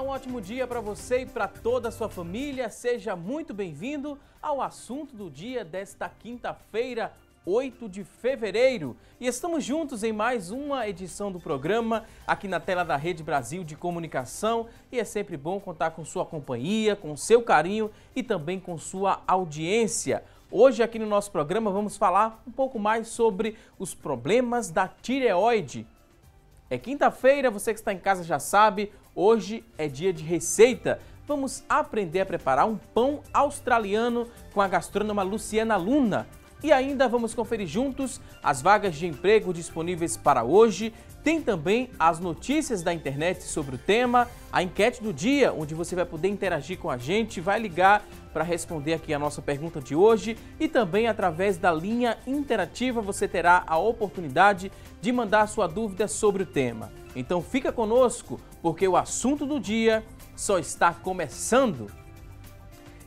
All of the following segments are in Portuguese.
um ótimo dia para você e para toda a sua família. Seja muito bem-vindo ao assunto do dia desta quinta-feira, 8 de fevereiro. E estamos juntos em mais uma edição do programa aqui na tela da Rede Brasil de Comunicação. E é sempre bom contar com sua companhia, com seu carinho e também com sua audiência. Hoje aqui no nosso programa vamos falar um pouco mais sobre os problemas da tireoide. É quinta-feira, você que está em casa já sabe, hoje é dia de receita. Vamos aprender a preparar um pão australiano com a gastrônoma Luciana Luna. E ainda vamos conferir juntos as vagas de emprego disponíveis para hoje. Tem também as notícias da internet sobre o tema, a enquete do dia, onde você vai poder interagir com a gente, vai ligar para responder aqui a nossa pergunta de hoje e também através da linha interativa você terá a oportunidade de mandar sua dúvida sobre o tema. Então fica conosco, porque o assunto do dia só está começando.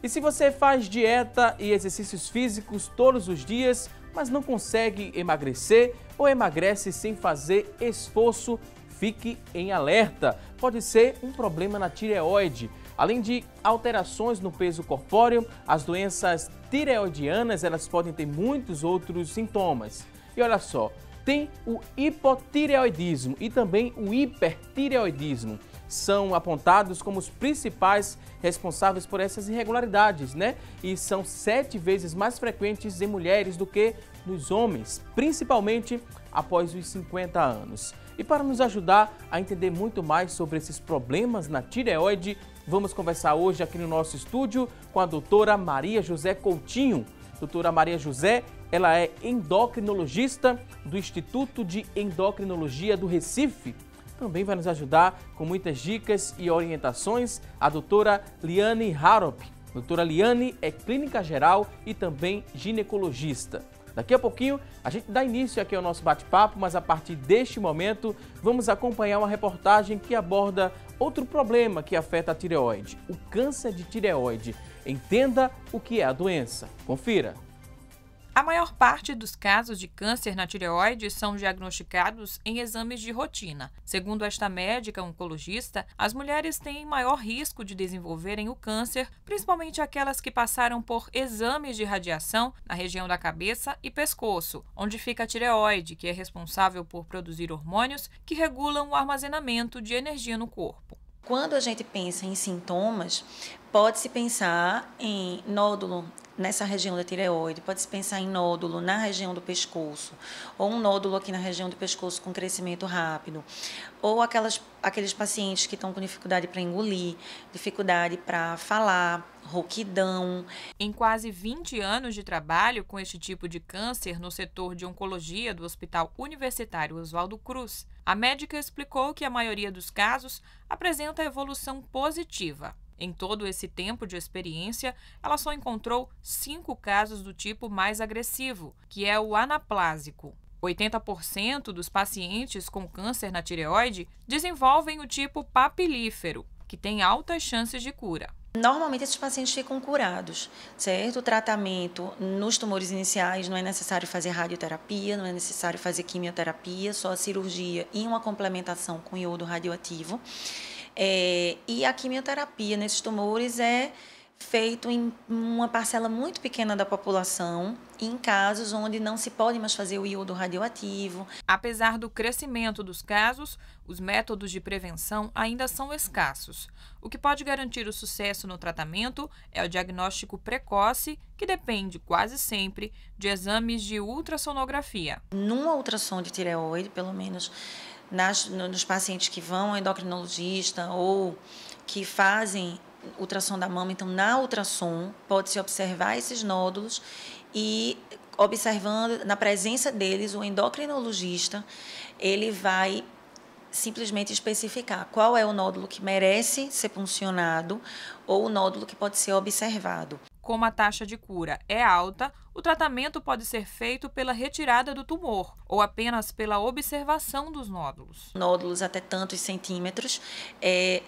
E se você faz dieta e exercícios físicos todos os dias, mas não consegue emagrecer ou emagrece sem fazer esforço, fique em alerta. Pode ser um problema na tireoide. Além de alterações no peso corpóreo, as doenças tireoidianas elas podem ter muitos outros sintomas. E olha só, tem o hipotireoidismo e também o hipertireoidismo. São apontados como os principais responsáveis por essas irregularidades, né? E são 7 vezes mais frequentes em mulheres do que nos homens, principalmente após os 50 anos. E para nos ajudar a entender muito mais sobre esses problemas na tireoide, vamos conversar hoje aqui no nosso estúdio com a doutora Maria José Coutinho. Doutora Maria José, ela é endocrinologista do Instituto de Endocrinologia do Recife. Também vai nos ajudar com muitas dicas e orientações a doutora Liane Harop. Doutora Liane é clínica geral e também ginecologista. Daqui a pouquinho a gente dá início aqui ao nosso bate-papo, mas a partir deste momento vamos acompanhar uma reportagem que aborda outro problema que afeta a tireoide, o câncer de tireoide. Entenda o que é a doença. Confira. A maior parte dos casos de câncer na tireoide são diagnosticados em exames de rotina. Segundo esta médica oncologista, as mulheres têm maior risco de desenvolverem o câncer, principalmente aquelas que passaram por exames de radiação na região da cabeça e pescoço, onde fica a tireoide, que é responsável por produzir hormônios que regulam o armazenamento de energia no corpo. Quando a gente pensa em sintomas, pode-se pensar em nódulo nessa região da tireoide, pode-se pensar em nódulo na região do pescoço, ou um nódulo aqui na região do pescoço com crescimento rápido, ou aqueles pacientes que estão com dificuldade para engolir, dificuldade para falar, rouquidão. Em quase 20 anos de trabalho com este tipo de câncer no setor de oncologia do Hospital Universitário Oswaldo Cruz, a médica explicou que a maioria dos casos apresenta evolução positiva. Em todo esse tempo de experiência, ela só encontrou 5 casos do tipo mais agressivo, que é o anaplásico. 80% dos pacientes com câncer na tireoide desenvolvem o tipo papilífero, que tem altas chances de cura. Normalmente esses pacientes ficam curados, certo? O tratamento nos tumores iniciais não é necessário fazer radioterapia, não é necessário fazer quimioterapia, só a cirurgia e uma complementação com iodo radioativo. E a quimioterapia nesses tumores é feito em uma parcela muito pequena da população, em casos onde não se pode mais fazer o iodo radioativo. Apesar do crescimento dos casos, os métodos de prevenção ainda são escassos. O que pode garantir o sucesso no tratamento é o diagnóstico precoce, que depende quase sempre de exames de ultrassonografia. Numa ultrassom de tireoide, pelo menos nos pacientes que vão ao endocrinologista ou que fazem ultrassom da mama, então na ultrassom pode-se observar esses nódulos e observando na presença deles, o endocrinologista, ele vai simplesmente especificar qual é o nódulo que merece ser puncionado ou o nódulo que pode ser observado. Como a taxa de cura é alta, o tratamento pode ser feito pela retirada do tumor ou apenas pela observação dos nódulos. Nódulos até tantos centímetros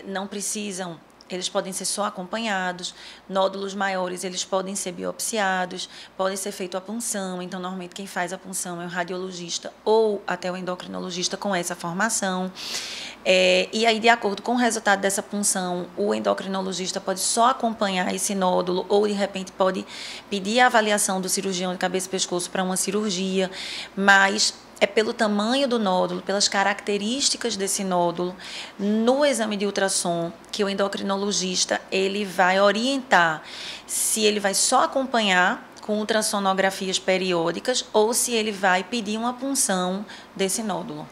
não precisam eles podem ser só acompanhados. Nódulos maiores, eles podem ser biopsiados, pode ser feita a punção. Então, normalmente, quem faz a punção é o radiologista ou até o endocrinologista com essa formação. E aí, de acordo com o resultado dessa punção, o endocrinologista pode só acompanhar esse nódulo ou, de repente, pode pedir a avaliação do cirurgião de cabeça e pescoço para uma cirurgia, mas é pelo tamanho do nódulo, pelas características desse nódulo, no exame de ultrassom, que o endocrinologista ele vai orientar se ele vai só acompanhar com ultrassonografias periódicas ou se ele vai pedir uma punção desse nódulo.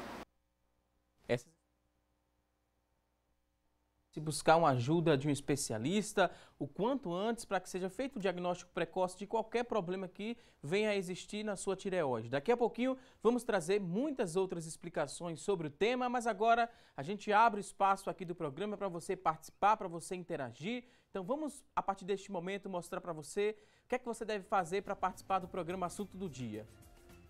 Se buscar uma ajuda de um especialista o quanto antes para que seja feito o diagnóstico precoce de qualquer problema que venha a existir na sua tireoide. Daqui a pouquinho vamos trazer muitas outras explicações sobre o tema, mas agora a gente abre o espaço aqui do programa para você participar, para você interagir. Então vamos, a partir deste momento, mostrar para você o que é que você deve fazer para participar do programa Assunto do Dia.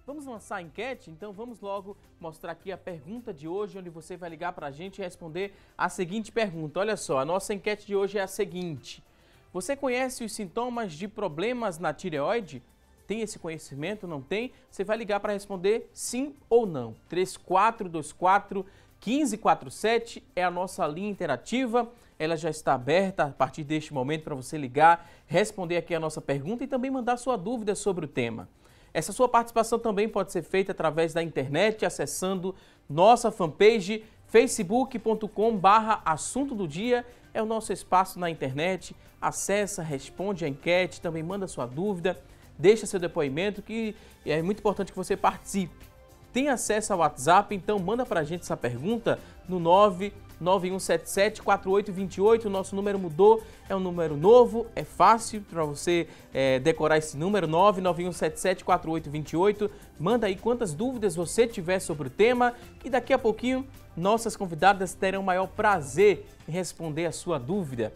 Vamos lançar a enquete? Então vamos logo mostrar aqui a pergunta de hoje, onde você vai ligar para a gente e responder a seguinte pergunta. Olha só, a nossa enquete de hoje é a seguinte. Você conhece os sintomas de problemas na tireoide? Tem esse conhecimento? Não tem? Você vai ligar para responder sim ou não. 3424-1547 é a nossa linha interativa. Ela já está aberta a partir deste momento para você ligar, responder aqui a nossa pergunta e também mandar sua dúvida sobre o tema. Essa sua participação também pode ser feita através da internet, acessando nossa fanpage facebook.com/assunto do dia. É o nosso espaço na internet. Acessa, responde a enquete, também manda sua dúvida, deixa seu depoimento, que é muito importante que você participe. Tem acesso ao WhatsApp, então manda para a gente essa pergunta no 991774828. O nosso número mudou, é um número novo, é fácil para você decorar esse número, 991774828. Manda aí quantas dúvidas você tiver sobre o tema e daqui a pouquinho nossas convidadas terão o maior prazer em responder a sua dúvida.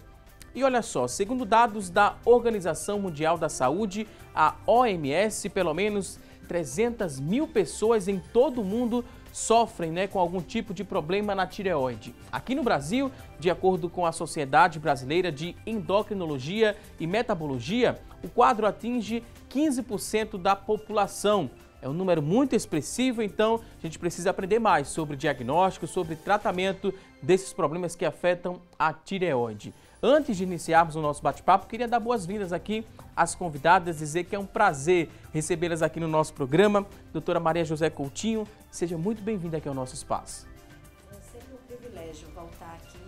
E olha só, segundo dados da Organização Mundial da Saúde, a OMS, pelo menos 300 mil pessoas em todo o mundo sofrem com algum tipo de problema na tireoide. Aqui no Brasil, de acordo com a Sociedade Brasileira de Endocrinologia e Metabologia, o quadro atinge 15% da população. É um número muito expressivo, então a gente precisa aprender mais sobre diagnóstico, sobre tratamento desses problemas que afetam a tireoide. Antes de iniciarmos o nosso bate-papo, queria dar boas-vindas aqui às convidadas, dizer que é um prazer recebê-las aqui no nosso programa. Doutora Maria José Coutinho, seja muito bem-vinda aqui ao nosso espaço. É sempre um privilégio voltar aqui,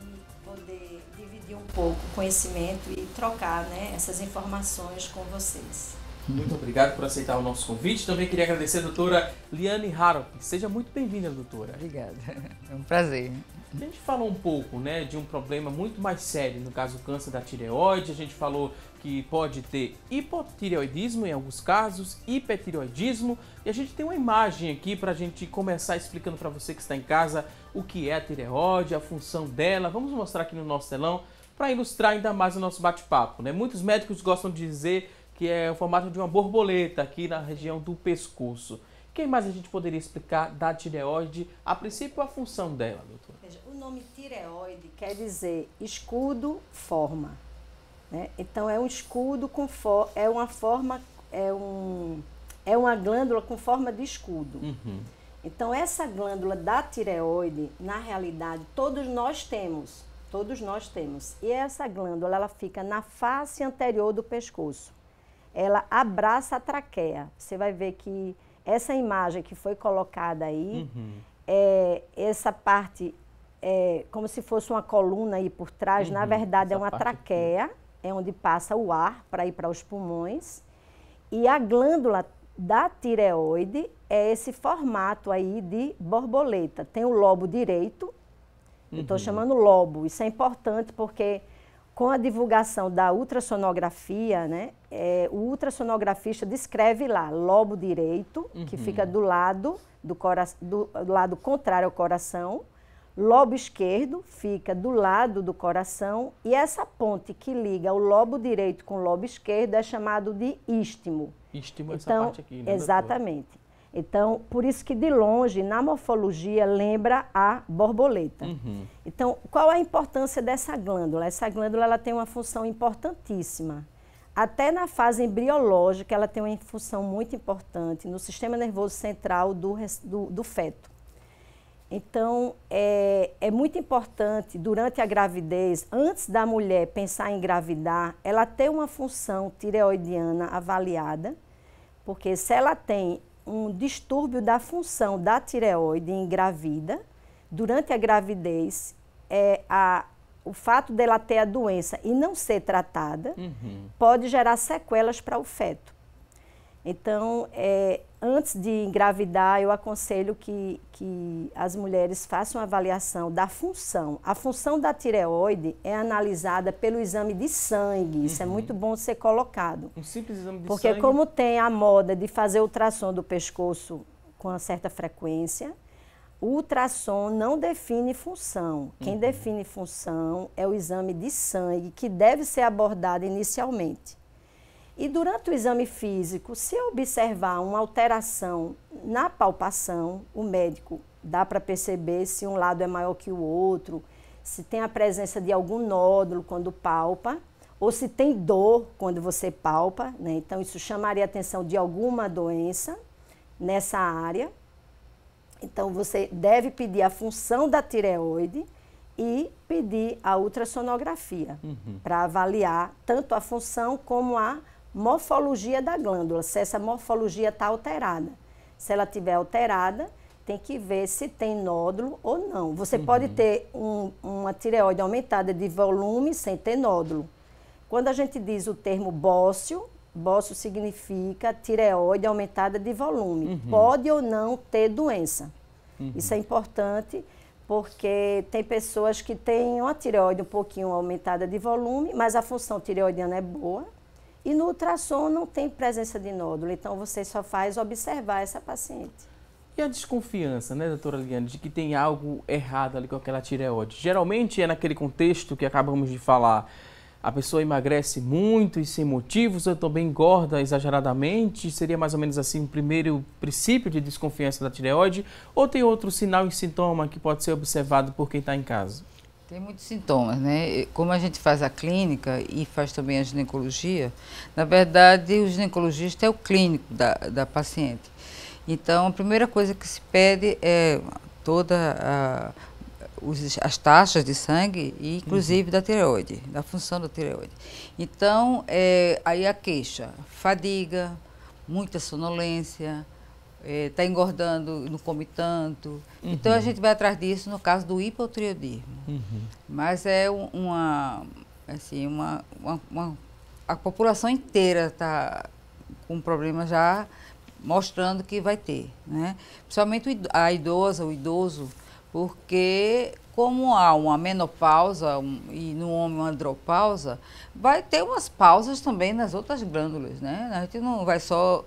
poder dividir um pouco o conhecimento e trocar essas informações com vocês. Muito obrigado por aceitar o nosso convite. Também queria agradecer a doutora Liane Harop. Seja muito bem-vinda, doutora. Obrigada, é um prazer. A gente falou um pouco de um problema muito mais sério, no caso o câncer da tireoide. A gente falou que pode ter hipotireoidismo em alguns casos, hipertireoidismo. E a gente tem uma imagem aqui para a gente começar explicando para você que está em casa o que é a tireoide, a função dela. Vamos mostrar aqui no nosso telão para ilustrar ainda mais o nosso bate-papo. Muitos médicos gostam de dizer que é o formato de uma borboleta aqui na região do pescoço. Quem mais a gente poderia explicar da tireoide? A princípio, a função dela, doutora. Veja, o nome tireoide quer dizer escudo, forma. Então, é um escudo com é uma glândula com forma de escudo. Uhum. Então, essa glândula da tireoide, na realidade, todos nós temos. E essa glândula, ela fica na face anterior do pescoço. Ela abraça a traqueia. Você vai ver que essa imagem que foi colocada aí, essa parte é como se fosse uma coluna aí por trás, na verdade é uma traqueia, é onde passa o ar para ir para os pulmões. E a glândula da tireoide é esse formato aí de borboleta. Tem o lobo direito, eu estou chamando lobo, isso é importante porque com a divulgação da ultrassonografia, o ultrassonografista descreve lá lobo direito, que fica do lado do lado contrário ao coração, lobo esquerdo fica do lado do coração e essa ponte que liga o lobo direito com o lobo esquerdo é chamado de istmo. Istmo é então, essa parte aqui, né? Exatamente. Doutor? Então, por isso que de longe, na morfologia, lembra a borboleta. Então, qual é a importância dessa glândula? Essa glândula ela tem uma função importantíssima. Até na fase embriológica, ela tem uma função muito importante no sistema nervoso central do feto. Então, é muito importante, durante a gravidez, antes da mulher pensar em engravidar, ela ter uma função tireoidiana avaliada, porque se ela tem um distúrbio da função da tireoide engravida, durante a gravidez, o fato dela ter a doença e não ser tratada, pode gerar sequelas para o feto. Então, antes de engravidar, eu aconselho que as mulheres façam uma avaliação da função. A função da tireoide é analisada pelo exame de sangue. Isso é muito bom ser colocado. Um simples exame de sangue. Porque como tem a moda de fazer ultrassom do pescoço com uma certa frequência, o ultrassom não define função. Quem define função é o exame de sangue, que deve ser abordado inicialmente. E durante o exame físico, se observar uma alteração na palpação, o médico dá para perceber se um lado é maior que o outro, se tem a presença de algum nódulo quando palpa, ou se tem dor quando você palpa, né? Então isso chamaria a atenção de alguma doença nessa área. Então você deve pedir a função da tireoide e pedir a ultrassonografia para avaliar tanto a função como a morfologia da glândula, se essa morfologia está alterada. Se ela estiver alterada, tem que ver se tem nódulo ou não. Você pode ter uma tireoide aumentada de volume sem ter nódulo. Quando a gente diz o termo bócio, bócio significa tireoide aumentada de volume. Pode ou não ter doença. Isso é importante porque tem pessoas que têm uma tireoide um pouquinho aumentada de volume, mas a função tireoidiana é boa. E no ultrassom não tem presença de nódulo, então você só faz observar essa paciente. E a desconfiança, né, doutora Liane, de que tem algo errado ali com aquela tireoide? Geralmente é naquele contexto que acabamos de falar, a pessoa emagrece muito e sem motivos, ou também engorda exageradamente, seria mais ou menos assim o primeiro princípio de desconfiança da tireoide, ou tem outro sinal e sintoma que pode ser observado por quem está em casa? Tem muitos sintomas, né? Como a gente faz a clínica e faz também a ginecologia, na verdade o ginecologista é o clínico da paciente. Então a primeira coisa que se pede é as taxas de sangue, e inclusive da tireoide, da função da tireoide. Então, aí a queixa, fadiga, muita sonolência, está engordando, não come tanto. Então a gente vai atrás disso no caso do hipotireoidismo. Mas é a população inteira está com um problema já mostrando que vai ter, né? Principalmente a idosa, o idoso, porque como há uma menopausa e no homem uma andropausa, vai ter umas pausas também nas outras glândulas, né? A gente não vai só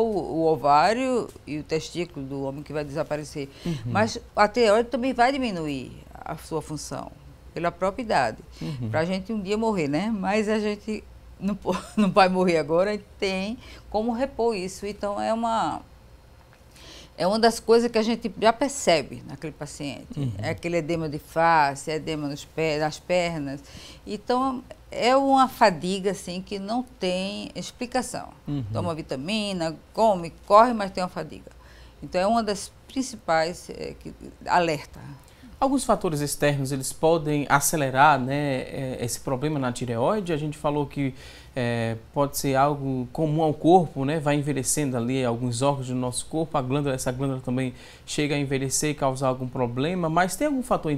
o ovário e o testículo do homem que vai desaparecer. Mas a tireoide também vai diminuir a sua função, pela própria idade. Para a gente um dia morrer, né? Mas a gente não vai morrer agora, tem como repor isso. Então é uma das coisas que a gente já percebe naquele paciente. É aquele edema de face, edema nas pernas. Então é uma fadiga assim que não tem explicação. Toma vitamina, come, corre, mas tem uma fadiga. Então é uma das principais alerta. Alguns fatores externos, eles podem acelerar, né, esse problema na tireoide. A gente falou que pode ser algo comum ao corpo, né, vai envelhecendo ali alguns órgãos do nosso corpo, essa glândula também chega a envelhecer e causar algum problema, mas tem algum fator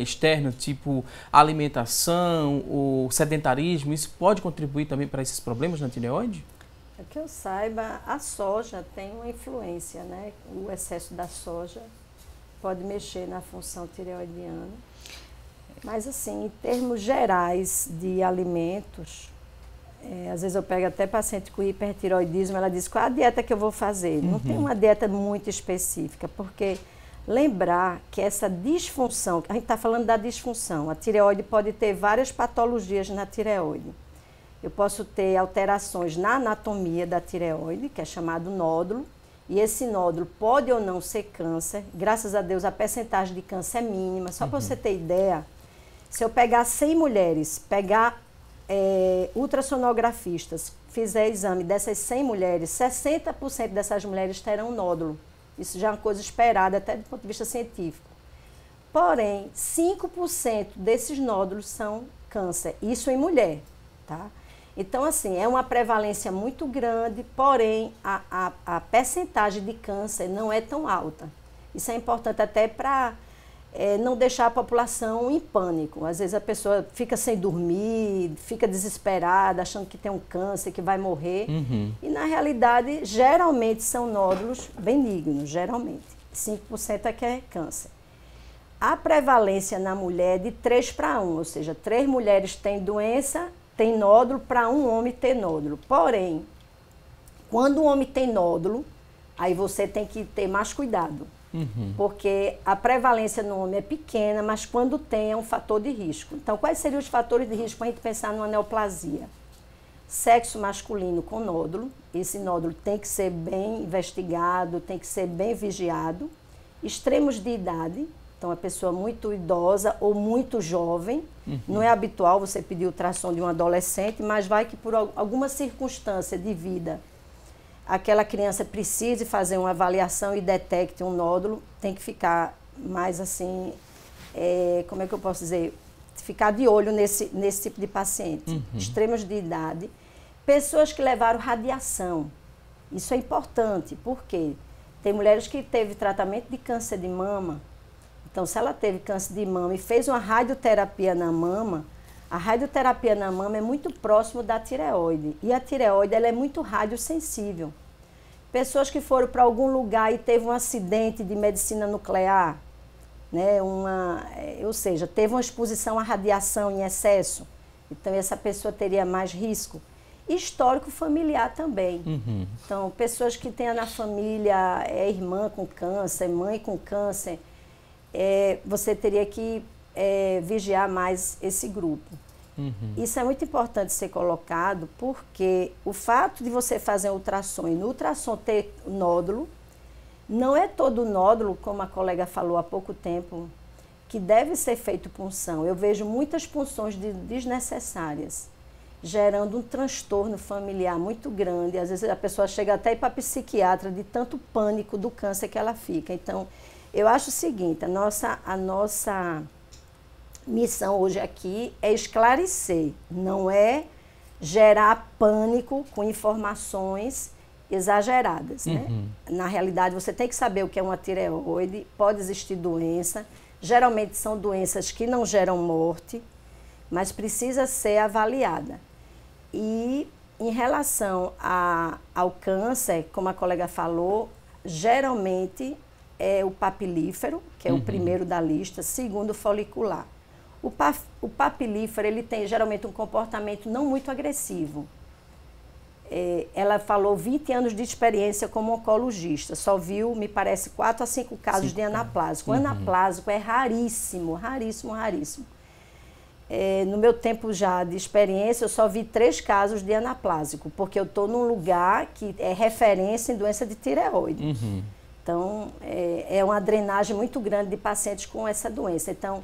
externo, tipo alimentação ou sedentarismo, isso pode contribuir também para esses problemas na tireoide? Que eu saiba, a soja tem uma influência, né, o excesso da soja pode mexer na função tireoidiana. Mas, assim, em termos gerais de alimentos, às vezes eu pego até paciente com hipertireoidismo, ela diz, qual a dieta que eu vou fazer? Não tem uma dieta muito específica, porque lembrar que essa disfunção, a gente está falando da disfunção, a tireoide pode ter várias patologias na tireoide. Eu posso ter alterações na anatomia da tireoide, que é chamado nódulo, e esse nódulo pode ou não ser câncer. Graças a Deus, a percentagem de câncer é mínima. Só para você ter ideia, se eu pegar 100 mulheres, pegar ultrassonografistas, fizer exame dessas 100 mulheres, 60% dessas mulheres terão nódulo. Isso já é uma coisa esperada, até do ponto de vista científico. Porém, 5% desses nódulos são câncer. Isso em mulher, tá? Então, assim, é uma prevalência muito grande, porém, a percentagem de câncer não é tão alta. Isso é importante até para não deixar a população em pânico. Às vezes a pessoa fica sem dormir, fica desesperada, achando que tem um câncer, que vai morrer. E, na realidade, geralmente são nódulos benignos, geralmente. 5% é que é câncer. A prevalência na mulher é de 3 para 1, ou seja, 3 mulheres têm doença, tem nódulo, para um homem ter nódulo. Porém, quando o homem tem nódulo, aí você tem que ter mais cuidado. Porque a prevalência no homem é pequena, mas quando tem é um fator de risco. Então, quais seriam os fatores de risco para a gente pensar numa neoplasia? Sexo masculino com nódulo. Esse nódulo tem que ser bem investigado, tem que ser bem vigiado. Extremos de idade. Então, a pessoa muito idosa ou muito jovem, não é habitual você pedir ultrassom de um adolescente, mas vai que por alguma circunstância de vida, aquela criança precise fazer uma avaliação e detecte um nódulo, tem que ficar mais assim, como é que eu posso dizer, ficar de olho nesse tipo de paciente. Extremos de idade, pessoas que levaram radiação, isso é importante, porque tem mulheres que teve tratamento de câncer de mama. Então, se ela teve câncer de mama e fez uma radioterapia na mama, a radioterapia na mama é muito próximo da tireoide. E a tireoide ela é muito radiosensível. Pessoas que foram para algum lugar e teve um acidente de medicina nuclear, né, ou seja, teve uma exposição à radiação em excesso, então essa pessoa teria mais risco. E histórico familiar também. Então, pessoas que têm na família irmã com câncer, mãe com câncer, você teria que vigiar mais esse grupo. Isso é muito importante ser colocado, porque o fato de você fazer um ultrassom e no ultrassom ter nódulo, não é todo nódulo, como a colega falou há pouco tempo, que deve ser feito punção. Eu vejo muitas punções desnecessárias, gerando um transtorno familiar muito grande. Às vezes a pessoa chega até a ir para psiquiatra de tanto pânico do câncer que ela fica. Então, eu acho o seguinte, a nossa missão hoje aqui é esclarecer, não é gerar pânico com informações exageradas, né? Na realidade, você tem que saber o que é uma tireoide, pode existir doença, geralmente são doenças que não geram morte, mas precisa ser avaliada. E em relação ao câncer, como a colega falou, geralmente é o papilífero, que é o primeiro da lista, segundo o folicular. O papilífero, ele tem geralmente um comportamento não muito agressivo. Ela falou 20 anos de experiência como oncologista, só viu, me parece, 4 a 5 casos de anaplásico. O anaplásico é raríssimo, raríssimo, raríssimo. No meu tempo já de experiência, eu só vi 3 casos de anaplásico, porque eu estou num lugar que é referência em doença de tireoide. Então, é uma drenagem muito grande de pacientes com essa doença. Então,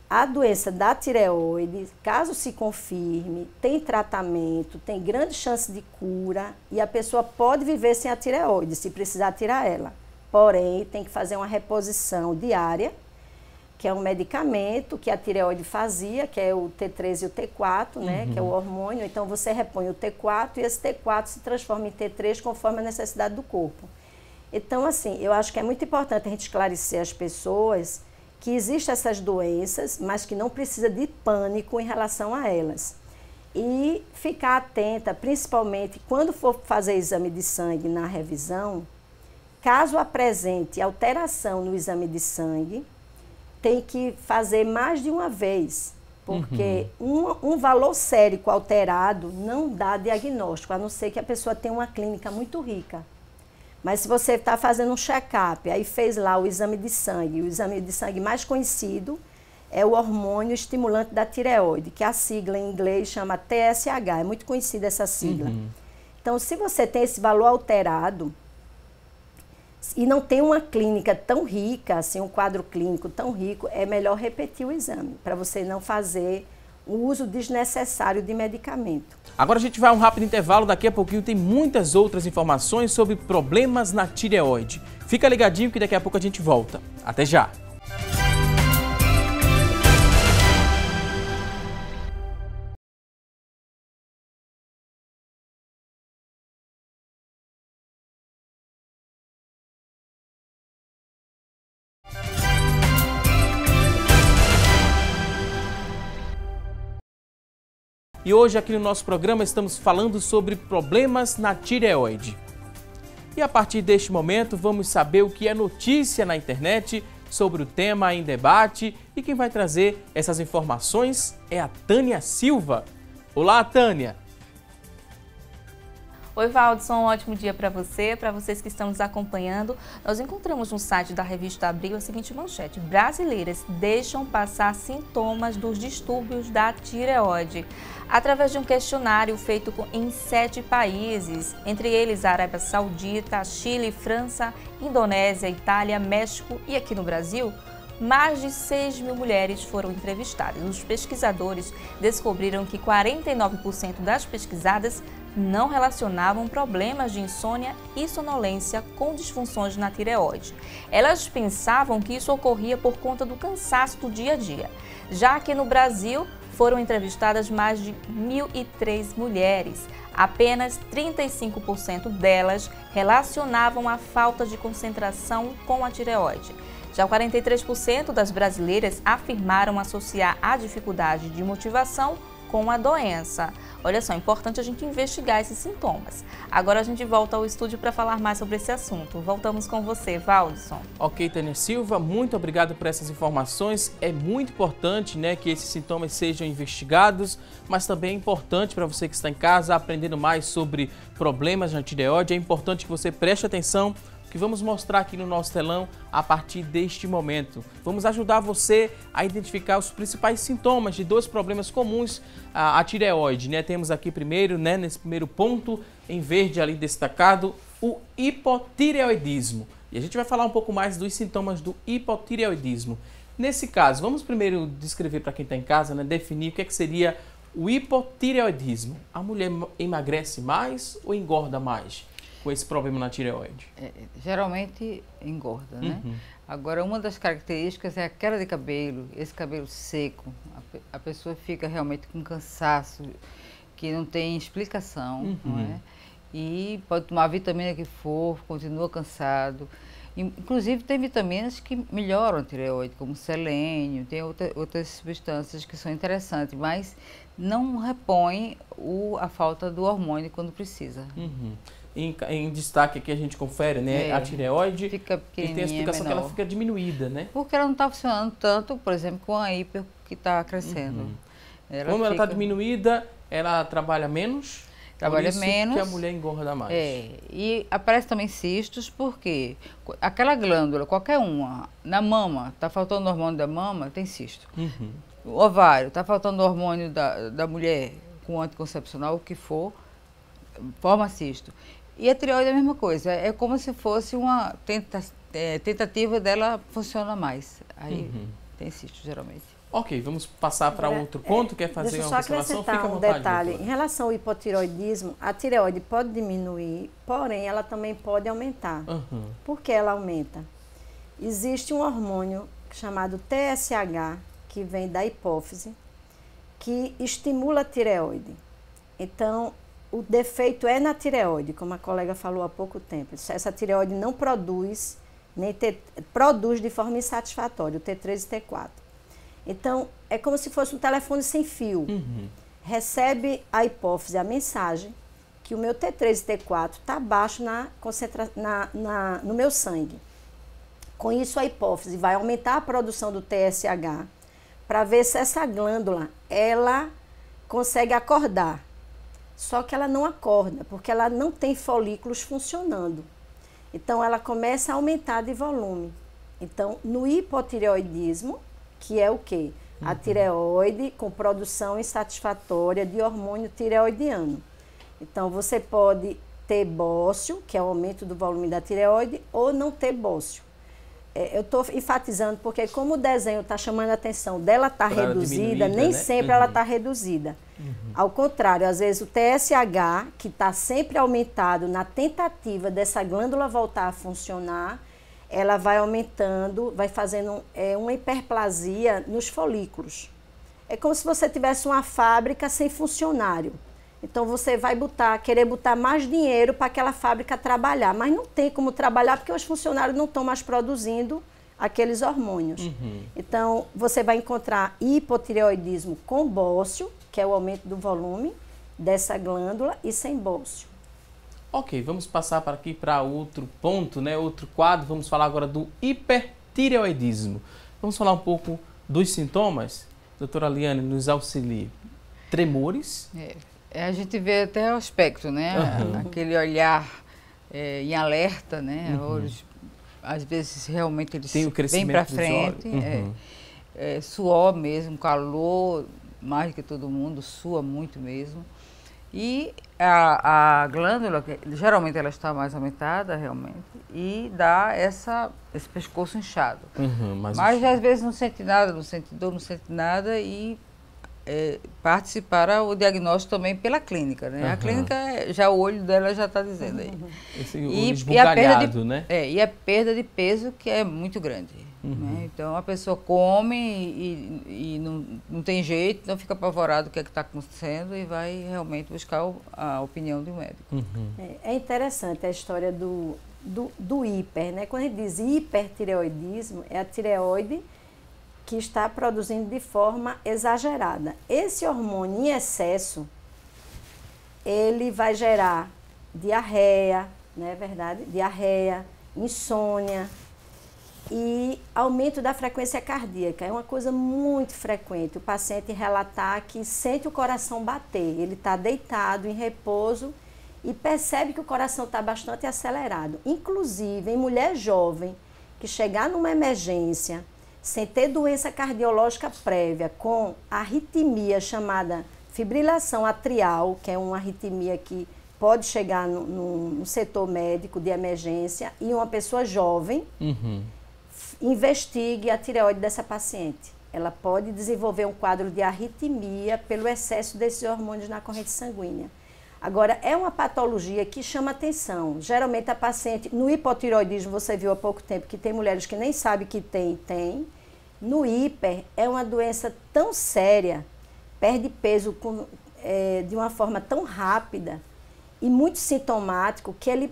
a doença da tireoide, caso se confirme, tem tratamento, tem grande chance de cura e a pessoa pode viver sem a tireoide, se precisar tirar ela. Porém, tem que fazer uma reposição diária, que é um medicamento que a tireoide fazia, que é o T3 e o T4, né, que é o hormônio. Então, você repõe o T4 e esse T4 se transforma em T3 conforme a necessidade do corpo. Então, assim, eu acho que é muito importante a gente esclarecer às pessoas que existem essas doenças, mas que não precisa de pânico em relação a elas. E ficar atenta, principalmente quando for fazer exame de sangue na revisão, caso apresente alteração no exame de sangue, tem que fazer mais de uma vez, porque um valor sérico alterado não dá diagnóstico, a não ser que a pessoa tenha uma clínica muito rica. Mas se você está fazendo um check-up, aí fez lá o exame de sangue mais conhecido é o hormônio estimulante da tireoide, que a sigla em inglês chama TSH, é muito conhecida essa sigla. Então, se você tem esse valor alterado, e não tem uma clínica tão rica, assim, um quadro clínico tão rico, é melhor repetir o exame, para você não fazer o uso desnecessário de medicamento. Agora a gente vai a um rápido intervalo, daqui a pouquinho tem muitas outras informações sobre problemas na tireoide. Fica ligadinho que daqui a pouco a gente volta. Até já! E hoje aqui no nosso programa estamos falando sobre problemas na tireoide. E a partir deste momento vamos saber o que é notícia na internet sobre o tema em debate, e quem vai trazer essas informações é a Tânia Silva. Olá, Tânia! Oi, Valdson, um ótimo dia para vocês que estão nos acompanhando. Nós encontramos no site da revista Abril a seguinte manchete: brasileiras deixam passar sintomas dos distúrbios da tireoide. Através de um questionário feito em 7 países, entre eles a Arábia Saudita, Chile, França, Indonésia, Itália, México e aqui no Brasil, mais de 6 mil mulheres foram entrevistadas. Os pesquisadores descobriram que 49% das pesquisadas não relacionavam problemas de insônia e sonolência com disfunções na tireoide. Elas pensavam que isso ocorria por conta do cansaço do dia a dia. Já aqui no Brasil, foram entrevistadas mais de 1.003 mulheres. Apenas 35% delas relacionavam a falta de concentração com a tireoide. Já 43% das brasileiras afirmaram associar a dificuldade de motivação com a doença. Olha só, é importante a gente investigar esses sintomas. Agora a gente volta ao estúdio para falar mais sobre esse assunto. Voltamos com você, Valdson. Ok, Tânia Silva, muito obrigado por essas informações. É muito importante, né, que esses sintomas sejam investigados, mas também é importante para você que está em casa aprendendo mais sobre problemas na tireoide. É importante que você preste atenção, que vamos mostrar aqui no nosso telão a partir deste momento. Vamos ajudar você a identificar os principais sintomas de 2 problemas comuns à tireoide, né? Temos aqui primeiro, né, nesse primeiro ponto, em verde ali destacado, o hipotireoidismo. E a gente vai falar um pouco mais dos sintomas do hipotireoidismo. Nesse caso, vamos primeiro descrever para quem está em casa, né, definir o que seria o hipotireoidismo. A mulher emagrece mais ou engorda mais com esse problema na tireoide? Geralmente engorda, né? Agora, uma das características é a queda de cabelo, esse cabelo seco. A pessoa fica realmente com cansaço, que não tem explicação, não é? E pode tomar a vitamina que for, continua cansado. Inclusive, tem vitaminas que melhoram a tireoide, como selênio, tem outras substâncias que são interessantes, mas não repõe a falta do hormônio quando precisa. Em destaque aqui a gente confere, né, a tireoide, fica e tem a explicação menor, que ela fica diminuída, né? Porque ela não está funcionando tanto, por exemplo, com a hiper que está crescendo. Como ela está diminuída, ela trabalha menos? Trabalha por isso menos. que a mulher engorda mais. E aparece também cistos, porque aquela glândula, qualquer uma, na mama, está faltando o hormônio da mama, tem cisto. O ovário, está faltando o hormônio da mulher com anticoncepcional, o que for, forma cisto. E a tireoide é a mesma coisa, é como se fosse uma tentativa dela funciona mais. Aí tem cisto, geralmente. Ok, vamos passar para outro ponto, quer fazer uma observação? Fica à um vontade, detalhe. doutora. Em relação ao hipotireoidismo, a tireoide pode diminuir, porém ela também pode aumentar. Por que ela aumenta? Existe um hormônio chamado TSH, que vem da hipófise, que estimula a tireoide. Então, o defeito é na tireoide, como a colega falou há pouco tempo. Essa tireoide não produz, produz de forma insatisfatória, o T3 e T4. Então, é como se fosse um telefone sem fio. Recebe a hipófise a mensagem que o meu T3 e T4 está baixo no meu sangue. Com isso, a hipófise vai aumentar a produção do TSH para ver se essa glândula ela consegue acordar. Só que ela não acorda, porque ela não tem folículos funcionando. Então, ela começa a aumentar de volume. Então, no hipotireoidismo, que é o quê? A tireoide com produção insatisfatória de hormônio tireoidiano. Então, você pode ter bócio, que é o aumento do volume da tireoide, ou não ter bócio. Eu estou enfatizando porque como o desenho está chamando a atenção dela estar reduzida, nem sempre ela está reduzida. Ao contrário, às vezes o TSH, que está sempre aumentado na tentativa dessa glândula voltar a funcionar, ela vai aumentando, vai fazendo uma hiperplasia nos folículos. É como se você tivesse uma fábrica sem funcionário. Então você vai querer botar mais dinheiro para aquela fábrica trabalhar, mas não tem como trabalhar porque os funcionários não estão mais produzindo aqueles hormônios. Então você vai encontrar hipotireoidismo com bócio, que é o aumento do volume dessa glândula, e sem bócio. Ok, vamos passar aqui para outro ponto, né? Outro quadro. Vamos falar agora do hipertireoidismo. Vamos falar um pouco dos sintomas? Doutora Liane, nos auxilie. Tremores. A gente vê até o aspecto, né? Aquele olhar em alerta, né? Olhos, às vezes realmente eles vêm para frente. Suor mesmo, calor, mais que todo mundo, sua muito mesmo. E a glândula, geralmente ela está mais aumentada, realmente, e dá esse pescoço inchado. Mas às vezes não sente nada, não sente dor, não sente nada e parte para o diagnóstico também pela clínica, né? A clínica, já o olho dela já está dizendo aí. Esse olho esbugalhado, né? E a perda de peso que é muito grande. Né? Então a pessoa come e não tem jeito, não fica apavorado o que está acontecendo e vai realmente buscar a opinião de um médico. É interessante a história do hiper, né? Quando a gente diz hipertireoidismo, é a tireoide que está produzindo de forma exagerada. Esse hormônio em excesso, ele vai gerar diarreia, não é verdade? Diarreia, insônia e aumento da frequência cardíaca. É uma coisa muito frequente o paciente relatar que sente o coração bater. Ele está deitado, em repouso, e percebe que o coração está bastante acelerado. Inclusive, em mulher jovem, que chegar numa emergência, sem ter doença cardiológica prévia, com arritmia chamada fibrilação atrial, que é uma arritmia que pode chegar no setor médico de emergência, e uma pessoa jovem, investigue a tireoide dessa paciente. Ela pode desenvolver um quadro de arritmia pelo excesso desses hormônios na corrente sanguínea. Agora, é uma patologia que chama atenção. Geralmente a paciente, no hipotireoidismo, você viu há pouco tempo que tem mulheres que nem sabem que tem. No hiper, é uma doença tão séria, perde peso de uma forma tão rápida e muito sintomático que ele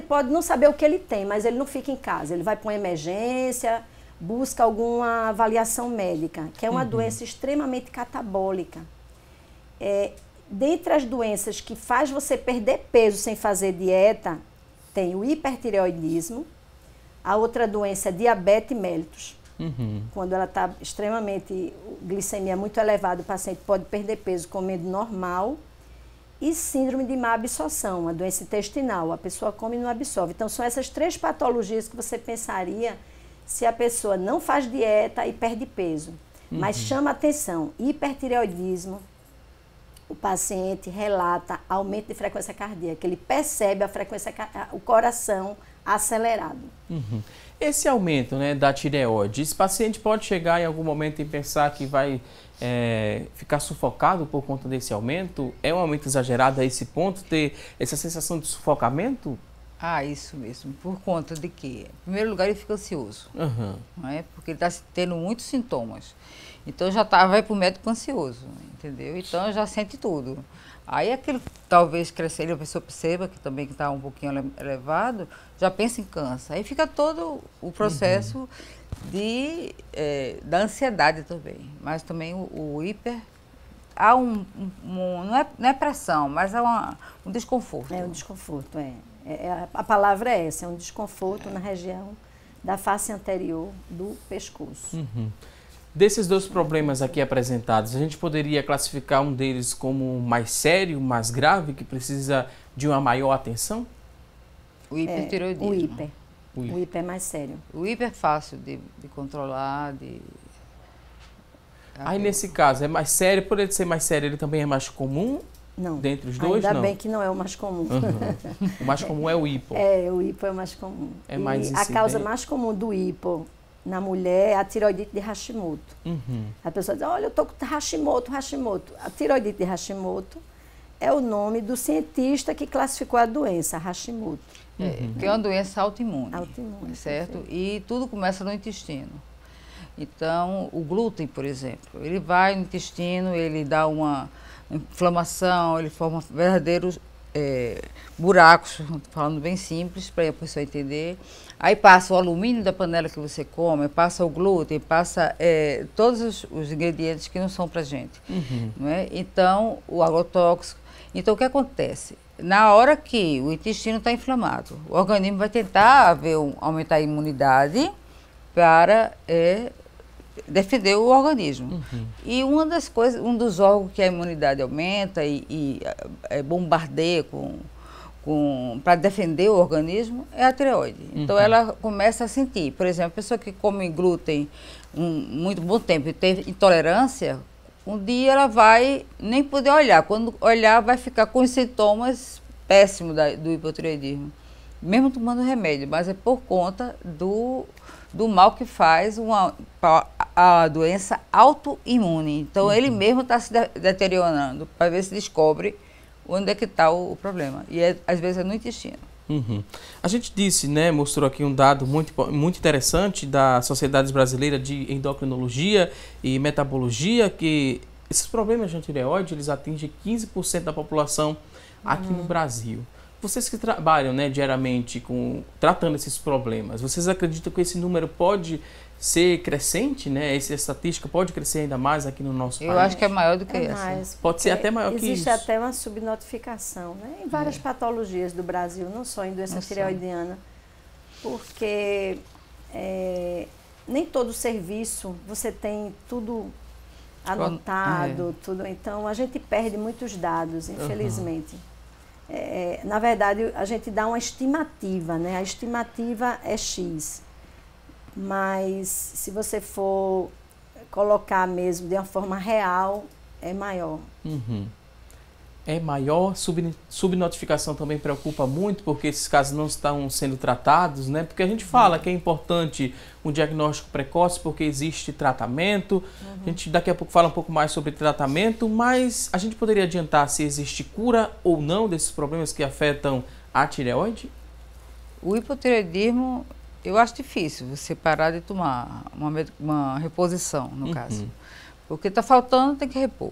pode não saber o que ele tem, mas ele não fica em casa. Ele vai para uma emergência, busca alguma avaliação médica, que é uma doença extremamente catabólica. Dentre as doenças que faz você perder peso sem fazer dieta, tem o hipertireoidismo, a outra doença é diabetes mellitus. Quando ela está extremamente, glicemia muito elevada, o paciente pode perder peso comendo normal. E síndrome de má absorção, a doença intestinal, a pessoa come e não absorve. Então são essas 3 patologias que você pensaria se a pessoa não faz dieta e perde peso. Mas chama atenção, hipertireoidismo, o paciente relata aumento de frequência cardíaca, ele percebe o coração acelerado. Esse aumento, né, da tireoide, esse paciente pode chegar em algum momento e pensar que vai ficar sufocado por conta desse aumento? É um aumento exagerado a esse ponto, ter essa sensação de sufocamento? Isso mesmo. Por conta de que, em primeiro lugar, ele fica ansioso, não é? Porque ele está tendo muitos sintomas. Então já vai para o médico ansioso, entendeu? Então já sente tudo. Aí aquilo talvez crescer, a pessoa perceba que também está um pouquinho elevado, já pensa em câncer. Aí fica todo o processo da ansiedade também. Mas também o hiper, há não é pressão, mas há um desconforto. É um desconforto, a palavra é essa, é um desconforto na região da face anterior do pescoço. Desses 2 problemas aqui apresentados, a gente poderia classificar um deles como mais sério, mais grave, que precisa de uma maior atenção? O hipertireoidismo. O hiper é mais sério. O hiper é fácil de controlar, Aí nesse caso, é mais sério, por ele ser mais sério, ele também é mais comum? Não. Dentre os dois, Ainda não? bem que não é o mais comum. Uhum. O mais comum é o hipo. O hipo é o mais comum. É mais a causa mais comum do hipo na mulher é a tireoidite de Hashimoto. Uhum. A pessoa diz, olha, eu estou com Hashimoto. A tireoidite de Hashimoto é o nome do cientista que classificou a doença, Hashimoto. Que é uma doença autoimune. Autoimune, certo? perfeito. E tudo começa no intestino. Então, o glúten, por exemplo, ele vai no intestino, ele dá uma inflamação, ele forma verdadeiros buracos, falando bem simples, para a pessoa entender. Aí passa o alumínio da panela que você come, passa o glúten, passa todos os ingredientes que não são para gente. Uhum. Não é? Então, o agrotóxico. Então, o que acontece? Na hora que o intestino está inflamado, o organismo vai tentar aumentar a imunidade para defender o organismo. Uhum. E uma das coisas, um dos órgãos que a imunidade aumenta e bombardeia para defender o organismo é a tireoide. Então ela começa a sentir, por exemplo, a pessoa que come glúten muito bom tempo e tem intolerância, um dia ela vai nem poder olhar. Quando olhar, vai ficar com os sintomas péssimos do hipotireoidismo, mesmo tomando remédio, mas é por conta do mal que faz a doença autoimune. Então, ele mesmo está se deteriorando para ver se descobre onde é que está o problema. E às vezes é no intestino. Uhum. A gente disse, né, mostrou aqui um dado muito interessante da Sociedade Brasileira de Endocrinologia e Metabologia, que esses problemas de tireoide, eles atingem 15% da população aqui no Brasil. Vocês que trabalham, né, diariamente tratando esses problemas, vocês acreditam que esse número pode ser crescente, né? Essa estatística pode crescer ainda mais aqui no nosso país? Eu acho que é maior do que essa. Mais, pode ser até maior que isso. Existe até uma subnotificação, né? Em várias patologias do Brasil, não só em doença tireoidiana, porque nem todo serviço você tem tudo anotado, tudo. Então, a gente perde muitos dados, infelizmente. Na verdade, a gente dá uma estimativa, né? A estimativa é X. Mas, se você for colocar mesmo de uma forma real, é maior. Uhum. É maior, subnotificação também preocupa muito, porque esses casos não estão sendo tratados, né? Porque a gente fala que é importante um diagnóstico precoce, porque existe tratamento. A gente daqui a pouco fala um pouco mais sobre tratamento, mas a gente poderia adiantar se existe cura ou não desses problemas que afetam a tireoide? O hipotireoidismo, eu acho difícil você parar de tomar uma reposição, no caso. Porque está faltando, tem que repor.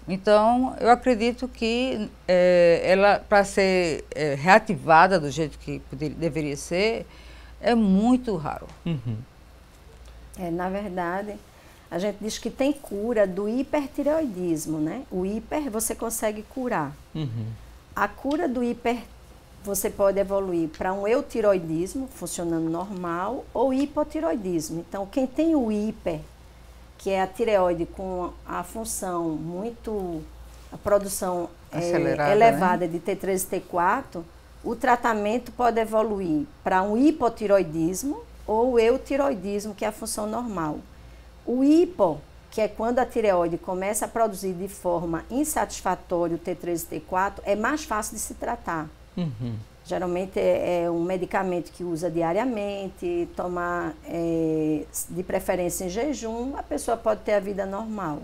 Então, eu acredito que ela, para ser reativada do jeito que deveria ser, é muito raro. Na verdade, a gente diz que tem cura do hipertireoidismo, né? O hiper você consegue curar. A cura do hiper você pode evoluir para um eutiroidismo, funcionando normal, ou hipotiroidismo. Então, quem tem o hiper, que é a tireoide com a função a produção elevada, né, de T3 e T4, o tratamento pode evoluir para um hipotiroidismo ou eutiroidismo, que é a função normal. O hipo, que é quando a tireoide começa a produzir de forma insatisfatória o T3 e T4, é mais fácil de se tratar. Geralmente é um medicamento que usa diariamente, tomar de preferência em jejum, a pessoa pode ter a vida normal.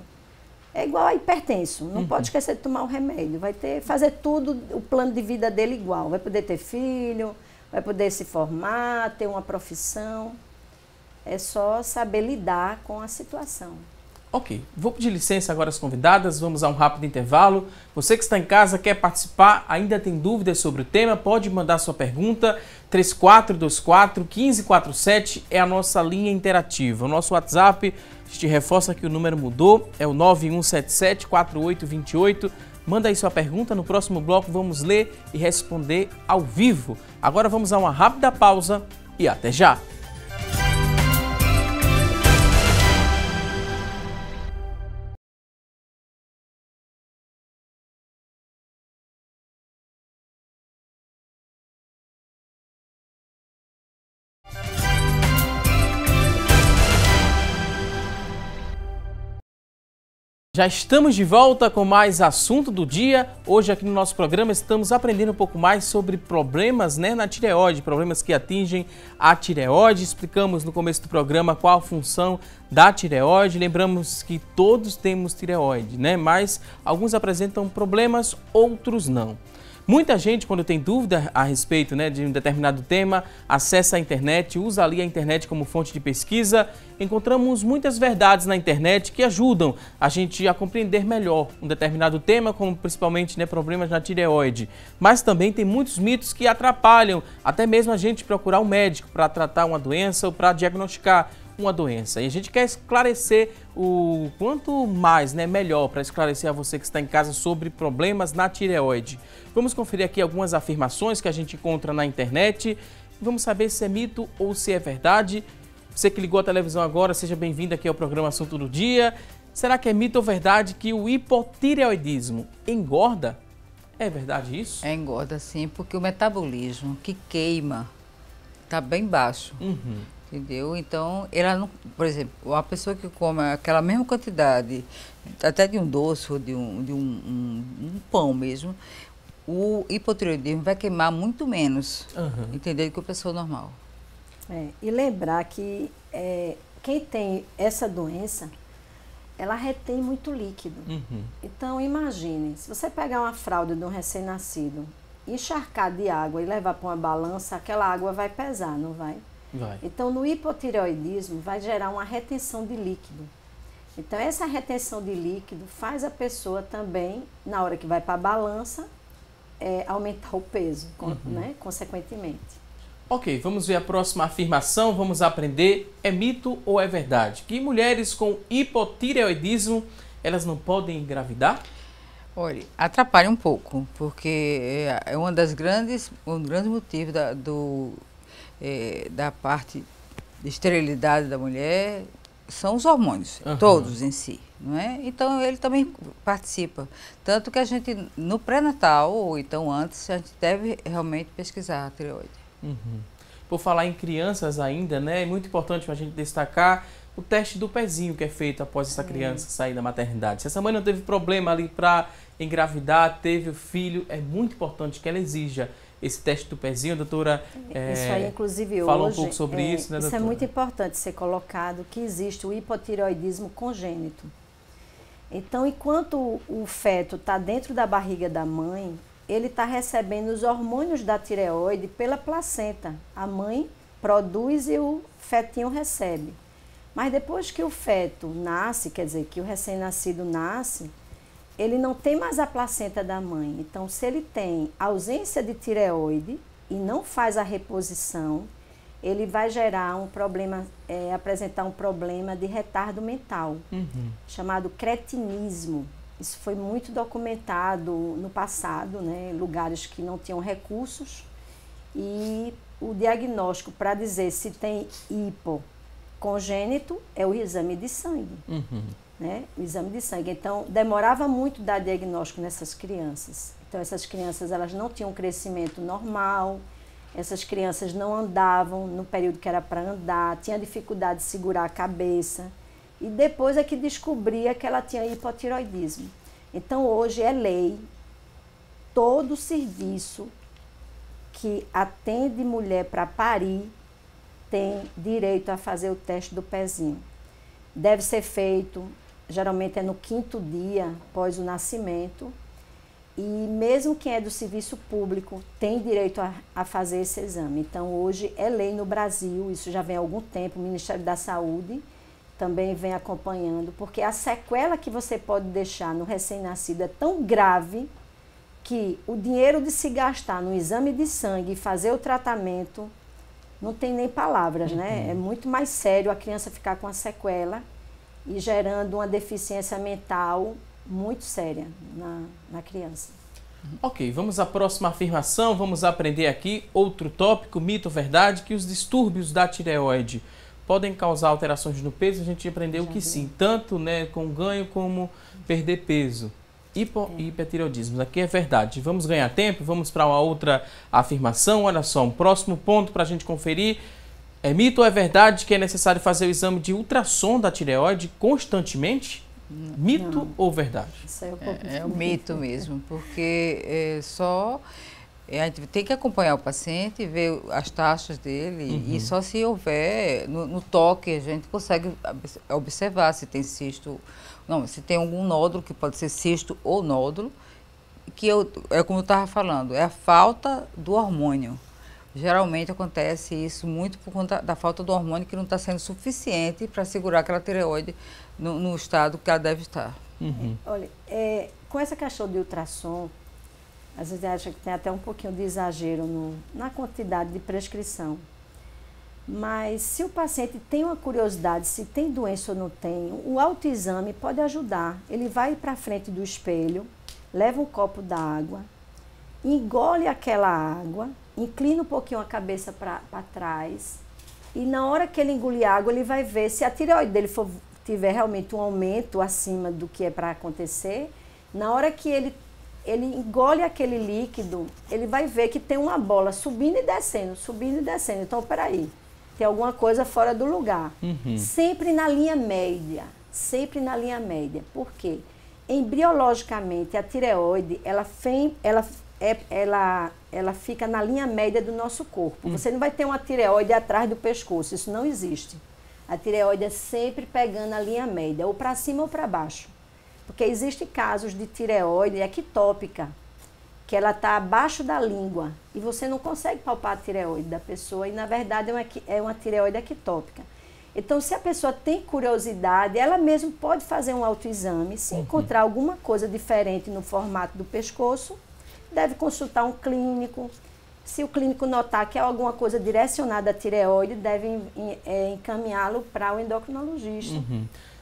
É igual a hipertenso, não pode esquecer de tomar o remédio, vai fazer tudo, o plano de vida dele igual, vai poder ter filho, vai poder se formar, ter uma profissão, é só saber lidar com a situação. Ok, vou pedir licença agora às convidadas, vamos a um rápido intervalo. Você que está em casa, quer participar, ainda tem dúvidas sobre o tema, pode mandar sua pergunta. 3424-1547 é a nossa linha interativa. O nosso WhatsApp, a gente reforça que o número mudou, é o 9177-4828. Manda aí sua pergunta, no próximo bloco vamos ler e responder ao vivo. Agora vamos a uma rápida pausa e até já! Já estamos de volta com mais assunto do dia. Hoje aqui no nosso programa estamos aprendendo um pouco mais sobre problemas, na tireoide, problemas que atingem a tireoide. Explicamos no começo do programa qual a função da tireoide. Lembramos que todos temos tireoide, mas alguns apresentam problemas, outros não. Muita gente, quando tem dúvida a respeito de um determinado tema, acessa a internet, usa ali a internet como fonte de pesquisa. Encontramos muitas verdades na internet que ajudam a gente a compreender melhor um determinado tema, como principalmente problemas na tireoide. Mas também tem muitos mitos que atrapalham até mesmo a gente procurar um médico para tratar uma doença ou para diagnosticar uma doença. E a gente quer esclarecer o quanto mais, melhor, para esclarecer a você que está em casa sobre problemas na tireoide. Vamos conferir aqui algumas afirmações que a gente encontra na internet. Vamos saber se é mito ou se é verdade. Você que ligou a televisão agora, seja bem-vindo aqui ao programa Assunto do Dia. Será que é mito ou verdade que o hipotireoidismo engorda? É verdade isso? Engorda sim, porque o metabolismo que queima está bem baixo. Entendeu? Então, ela não, por exemplo, uma pessoa que come aquela mesma quantidade, até de um doce ou de um pão mesmo, o hipotireoidismo vai queimar muito menos, entendeu? Do que a pessoa normal. E lembrar que quem tem essa doença, ela retém muito líquido. Então, imagine, se você pegar uma fralda de um recém-nascido, encharcar de água e levar para uma balança, aquela água vai pesar, não vai? Vai. Então, no hipotireoidismo, vai gerar uma retenção de líquido. Então, essa retenção de líquido faz a pessoa também, na hora que vai para a balança, aumentar o peso, consequentemente. Ok, vamos ver a próxima afirmação, vamos aprender, é mito ou é verdade? Que mulheres com hipotireoidismo, elas não podem engravidar? Olha, atrapalha um pouco, porque é um dos grandes motivos da parte de esterilidade da mulher são os hormônios, todos em si, não é? Então ele também participa, tanto que a gente no pré-natal ou então antes a gente deve realmente pesquisar a tireoide. Por falar em crianças ainda, é muito importante para a gente destacar o teste do pezinho que é feito após essa criança sair da maternidade. Se essa mãe não teve problema ali para engravidar, teve o filho, é muito importante que ela exija esse teste do pezinho, doutora. Isso aí, inclusive, fala hoje, um pouco sobre isso, doutora? Isso é muito importante ser colocado, que existe o hipotireoidismo congênito. Então, enquanto o feto está dentro da barriga da mãe, ele está recebendo os hormônios da tireoide pela placenta. A mãe produz e o fetinho recebe. Mas depois que o feto nasce, quer dizer, que o recém-nascido nasce, ele não tem mais a placenta da mãe. Então, se ele tem ausência de tireoide e não faz a reposição, ele vai gerar um problema, apresentar um problema de retardo mental, chamado cretinismo. Isso foi muito documentado no passado, em lugares que não tinham recursos. E o diagnóstico para dizer se tem hipocongênito é o exame de sangue. O exame de sangue. Então, demorava muito dar diagnóstico nessas crianças. Então, essas crianças elas não tinham crescimento normal, essas crianças não andavam no período que era para andar, tinha dificuldade de segurar a cabeça. E depois é que descobria que ela tinha hipotireoidismo. Então, hoje é lei, todo serviço que atende mulher para parir tem direito a fazer o teste do pezinho. Deve ser feito, geralmente é no 5º dia após o nascimento, e mesmo quem é do serviço público tem direito a fazer esse exame. Então, hoje é lei no Brasil, isso já vem há algum tempo, o Ministério da Saúde também vem acompanhando, porque a sequela que você pode deixar no recém-nascido é tão grave que o dinheiro de se gastar no exame de sangue e fazer o tratamento não tem nem palavras, É muito mais sério a criança ficar com a sequela e gerando uma deficiência mental muito séria na criança. Ok, vamos à próxima afirmação, vamos aprender aqui outro tópico, mito ou verdade, que os distúrbios da tireoide podem causar alterações no peso. A gente aprendeu que sim, tanto com ganho como perder peso. Hipotireoidismo, aqui é verdade. Vamos ganhar tempo, vamos para uma outra afirmação. Olha só, um próximo ponto para a gente conferir. É mito ou é verdade que é necessário fazer o exame de ultrassom da tireoide constantemente? Mito ou verdade? Isso é um pouco É um mito mesmo, porque a gente tem que acompanhar o paciente, ver as taxas dele, e só se houver, no toque, a gente consegue observar se tem cisto, não, se tem algum nódulo, que pode ser cisto ou nódulo, que é como eu estava falando, é a falta do hormônio. Geralmente acontece isso muito por conta da falta do hormônio, que não está sendo suficiente para segurar aquela tireoide no estado que ela deve estar. Olha, com essa questão de ultrassom, às vezes acha que tem até um pouquinho de exagero na quantidade de prescrição. Mas se o paciente tem uma curiosidade, se tem doença ou não tem, o autoexame pode ajudar. Ele vai para frente do espelho, leva um copo d'água, engole aquela água, inclina um pouquinho a cabeça para trás, e na hora que ele engolir água, ele vai ver se a tireoide dele tiver realmente um aumento acima do que é para acontecer. Na hora que ele engole aquele líquido, ele vai ver que tem uma bola subindo e descendo, subindo e descendo. Então, peraí, tem alguma coisa fora do lugar. Sempre na linha média, sempre na linha média. Por quê? Embriologicamente, a tireoide, ela fica na linha média do nosso corpo. Você não vai ter uma tireoide atrás do pescoço, isso não existe. A tireoide é sempre pegando a linha média, ou para cima ou para baixo. Porque existem casos de tireoide ectópica, que ela está abaixo da língua, e você não consegue palpar a tireoide da pessoa, e na verdade é uma tireoide ectópica. Então, se a pessoa tem curiosidade, ela mesma pode fazer um autoexame, se encontrar alguma coisa diferente no formato do pescoço, deve consultar um clínico. Se o clínico notar que é alguma coisa direcionada à tireoide, deve encaminhá-lo para o endocrinologista.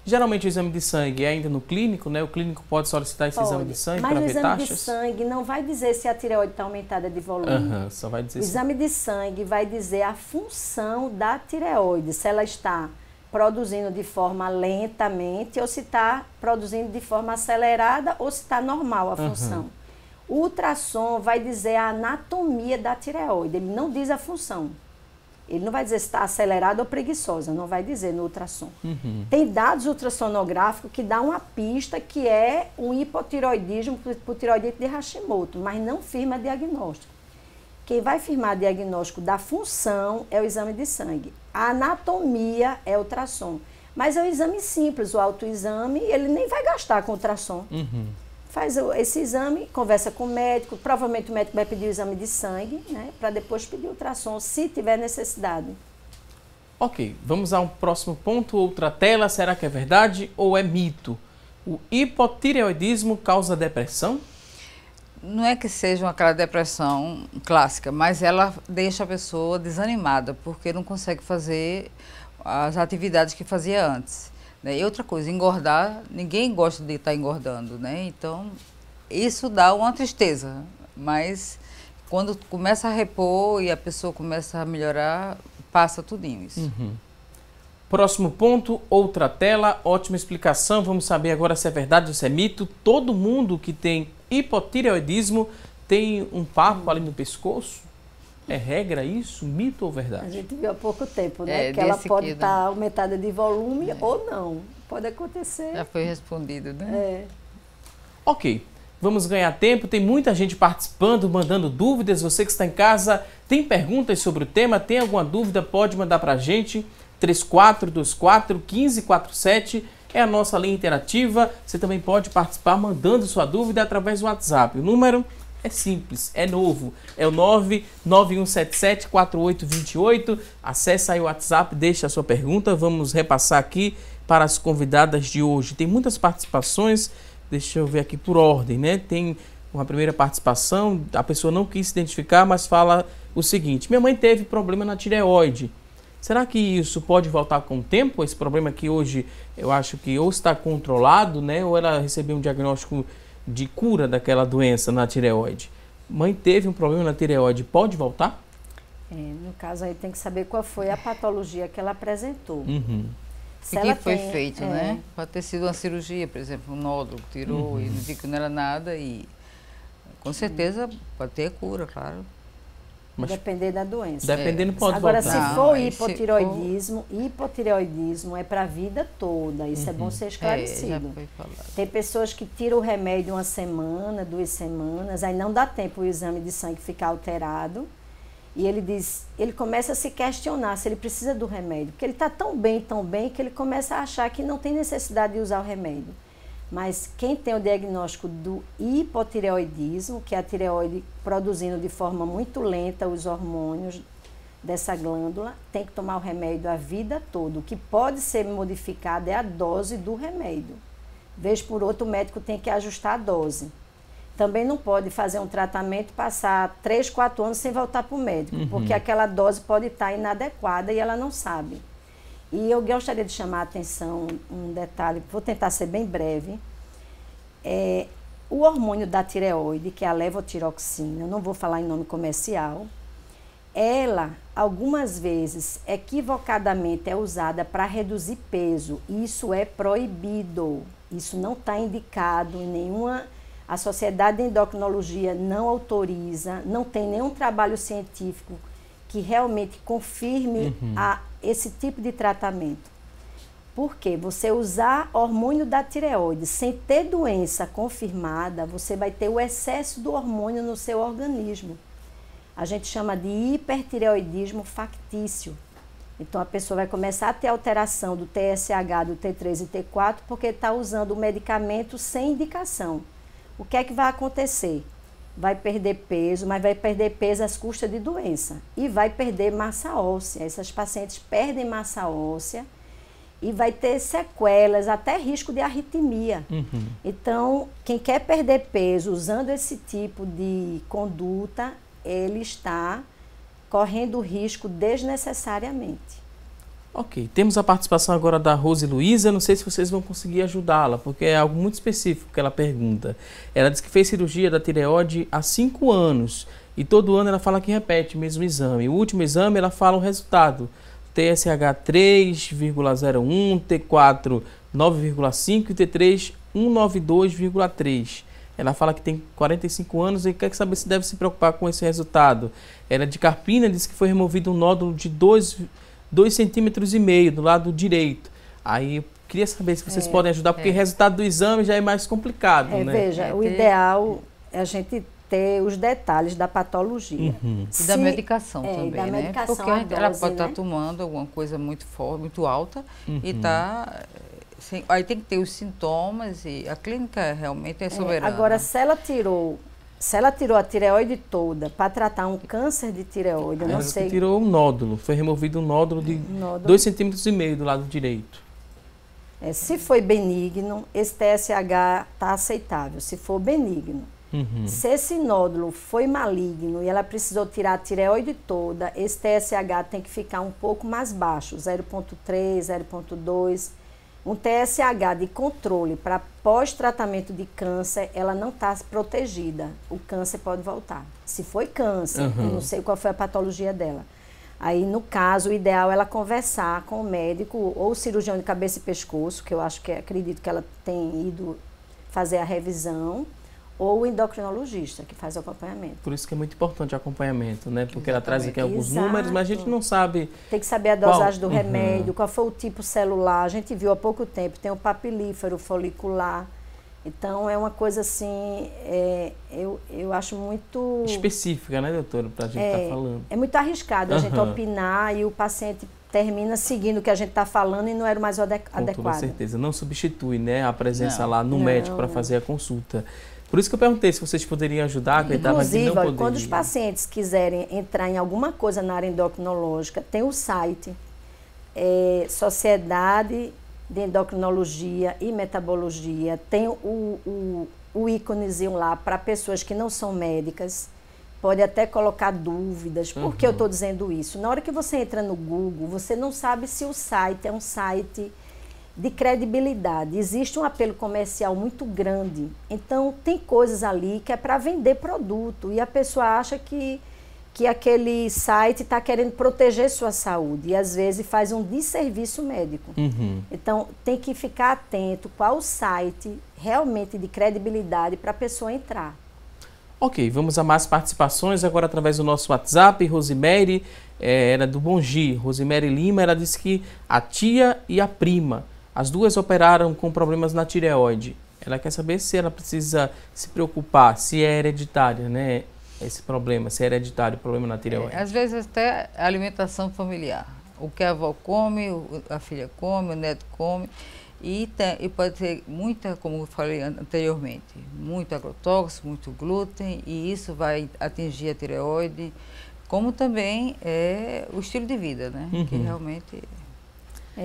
Geralmente o exame de sangue é ainda no clínico, né? O clínico pode solicitar esse exame de sangue para ver taxas? Mas o exame de sangue não vai dizer se a tireoide está aumentada de volume. Só vai dizer o exame de sangue vai dizer a função da tireoide, se ela está produzindo de forma lentamente ou se está produzindo de forma acelerada ou se está normal a função. O ultrassom vai dizer a anatomia da tireoide, ele não diz a função. Ele não vai dizer se está acelerada ou preguiçosa, não vai dizer no ultrassom. Tem dados ultrassonográficos que dão uma pista que é um hipotireoidismo por tireoidite de Hashimoto, mas não firma diagnóstico. Quem vai firmar diagnóstico da função é o exame de sangue. A anatomia é o ultrassom. Mas é um exame simples, o autoexame, ele nem vai gastar com ultrassom. Faz esse exame, conversa com o médico, provavelmente o médico vai pedir o exame de sangue, né, para depois pedir o ultrassom, se tiver necessidade. Ok, vamos a um próximo ponto, outra tela. Será que é verdade ou é mito? O hipotireoidismo causa depressão? Não é que seja aquela depressão clássica, mas ela deixa a pessoa desanimada, porque não consegue fazer as atividades que fazia antes. E outra coisa, engordar, ninguém gosta de estar engordando, né? Então, isso dá uma tristeza, mas quando começa a repor e a pessoa começa a melhorar, passa tudinho isso. Próximo ponto, outra tela, ótima explicação. Vamos saber agora se é verdade ou se é mito. Todo mundo que tem hipotireoidismo tem um papo ali no pescoço? É regra isso? Mito ou verdade? A gente viu há pouco tempo, né? Que ela pode estar aumentada de volume ou não. Pode acontecer. Já foi respondido, né? Ok, vamos ganhar tempo. Tem muita gente participando, mandando dúvidas. Você que está em casa, tem perguntas sobre o tema? Tem alguma dúvida? Pode mandar para a gente. 3424-1547 é a nossa linha interativa. Você também pode participar mandando sua dúvida através do WhatsApp. O número é simples, é novo, é o 991774828. Acesse aí o WhatsApp, deixa a sua pergunta, vamos repassar aqui para as convidadas de hoje. Tem muitas participações, deixa eu ver aqui por ordem, né? Tem uma primeira participação, a pessoa não quis se identificar, mas fala o seguinte: minha mãe teve problema na tireoide. Será que isso pode voltar com o tempo? Esse problema que hoje eu acho que ou está controlado, né? Ou ela recebeu um diagnóstico de cura daquela doença na tireoide. Mãe teve um problema na tireoide, pode voltar? No caso aí tem que saber qual foi a patologia que ela apresentou. Se e que foi feito, né? Pode ter sido uma cirurgia, por exemplo, um nódulo, tirou e não viu que não era nada e com certeza pode ter cura, claro. Depender da doença. Dependendo pode Agora, voltar. se for hipotireoidismo é para a vida toda. Isso é bom ser esclarecido. Já foi falado. Tem pessoas que tiram o remédio 1 semana, 2 semanas, aí não dá tempo o exame de sangue ficar alterado. E ele começa a se questionar se ele precisa do remédio. Porque ele está tão bem, que ele começa a achar que não tem necessidade de usar o remédio. Mas quem tem o diagnóstico do hipotireoidismo, que é a tireoide produzindo de forma muito lenta os hormônios dessa glândula, tem que tomar o remédio a vida toda. O que pode ser modificado é a dose do remédio. Vez por outra, o médico tem que ajustar a dose. Também não pode fazer um tratamento, passar 3, 4 anos sem voltar para o médico, porque aquela dose pode estar inadequada e ela não sabe. E eu gostaria de chamar a atenção um detalhe, vou tentar ser bem breve. O hormônio da tireoide, que é a levotiroxina, não vou falar em nome comercial, ela, algumas vezes, equivocadamente é usada para reduzir peso. Isso é proibido. Isso não está indicado em nenhuma... A Sociedade de Endocrinologia não autoriza, não tem nenhum trabalho científico que realmente confirme esse tipo de tratamento. Por quê? Você usar hormônio da tireoide sem ter doença confirmada, você vai ter o excesso do hormônio no seu organismo. A gente chama de hipertireoidismo factício. Então, a pessoa vai começar a ter alteração do TSH, do T3 e T4, porque está usando o medicamento sem indicação. O que é que vai acontecer? Vai perder peso, mas vai perder peso às custas de doença. E vai perder massa óssea. Essas pacientes perdem massa óssea e vai ter sequelas, até risco de arritmia. Então, quem quer perder peso usando esse tipo de conduta, ele está correndo risco desnecessariamente. Ok, temos a participação agora da Rose Luísa, não sei se vocês vão conseguir ajudá-la, porque é algo muito específico que ela pergunta. Ela diz que fez cirurgia da tireoide há 5 anos e todo ano ela fala que repete o mesmo exame. O último exame ela fala o resultado, TSH 3,01, T4 9,5 e T3 192,3. Ela fala que tem 45 anos e quer saber se deve se preocupar com esse resultado. Ela de Carpina diz que foi removido um nódulo de 2,5 centímetros do lado direito. Aí eu queria saber se vocês podem ajudar, porque o resultado do exame já é mais complicado, né? Veja, o ideal é a gente ter os detalhes da patologia. E da medicação também, da né? medicação, porque ela dose, pode estar né? tomando alguma coisa muito forte, muito alta, e tá... Aí tem que ter os sintomas e a clínica realmente é soberana. Agora, se ela tirou a tireoide toda para tratar um câncer de tireoide, eu não sei... Ela tirou um nódulo, foi removido um nódulo de 2,5 centímetros do lado direito. Se foi benigno, esse TSH está aceitável, se for benigno. Se esse nódulo foi maligno e ela precisou tirar a tireoide toda, esse TSH tem que ficar um pouco mais baixo, 0,3, 0,2. Um TSH de controle para pós-tratamento de câncer, ela não está protegida. O câncer pode voltar. Se foi câncer, eu não sei qual foi a patologia dela. Aí, no caso, o ideal é ela conversar com o médico ou o cirurgião de cabeça e pescoço, que eu acredito que ela tem ido fazer a revisão, ou o endocrinologista, que faz o acompanhamento. Por isso que é muito importante o acompanhamento, né? Porque ela traz aqui alguns números, mas a gente não sabe... Tem que saber a dosagem do remédio, qual foi o tipo celular. A gente viu há pouco tempo, tem o papilífero folicular. Então, é uma coisa assim, eu acho muito... específica, né, doutora, para a gente estar falando. É muito arriscado a gente opinar e o paciente termina seguindo o que a gente está falando e não era o mais adequado. Com toda certeza. Não substitui, né, a presença lá no médico para fazer a consulta. Por isso que eu perguntei se vocês poderiam ajudar. Inclusive, quando os pacientes quiserem entrar em alguma coisa na área endocrinológica, tem o site Sociedade de Endocrinologia e Metabologia, tem o íconezinho lá para pessoas que não são médicas, pode até colocar dúvidas. Por que eu estou dizendo isso? Na hora que você entra no Google, você não sabe se o site é um site de credibilidade. Existe um apelo comercial muito grande. Então, tem coisas ali que é para vender produto e a pessoa acha que aquele site está querendo proteger sua saúde e, às vezes, faz um desserviço médico. Então, tem que ficar atento qual o site realmente de credibilidade para a pessoa entrar. Ok, vamos a mais participações agora através do nosso WhatsApp. Rosemary, era do Bongi. Rosemary Lima, ela disse que a tia e a prima, as duas operaram com problemas na tireoide. Ela quer saber se ela precisa se preocupar, se é hereditária, né? Esse problema, se é hereditário o problema na tireoide. Às vezes até a alimentação familiar. O que a avó come, a filha come, o neto come. E pode ter muita, como eu falei anteriormente, muito agrotóxico, muito glúten, e isso vai atingir a tireoide, como também o estilo de vida, né? Que realmente...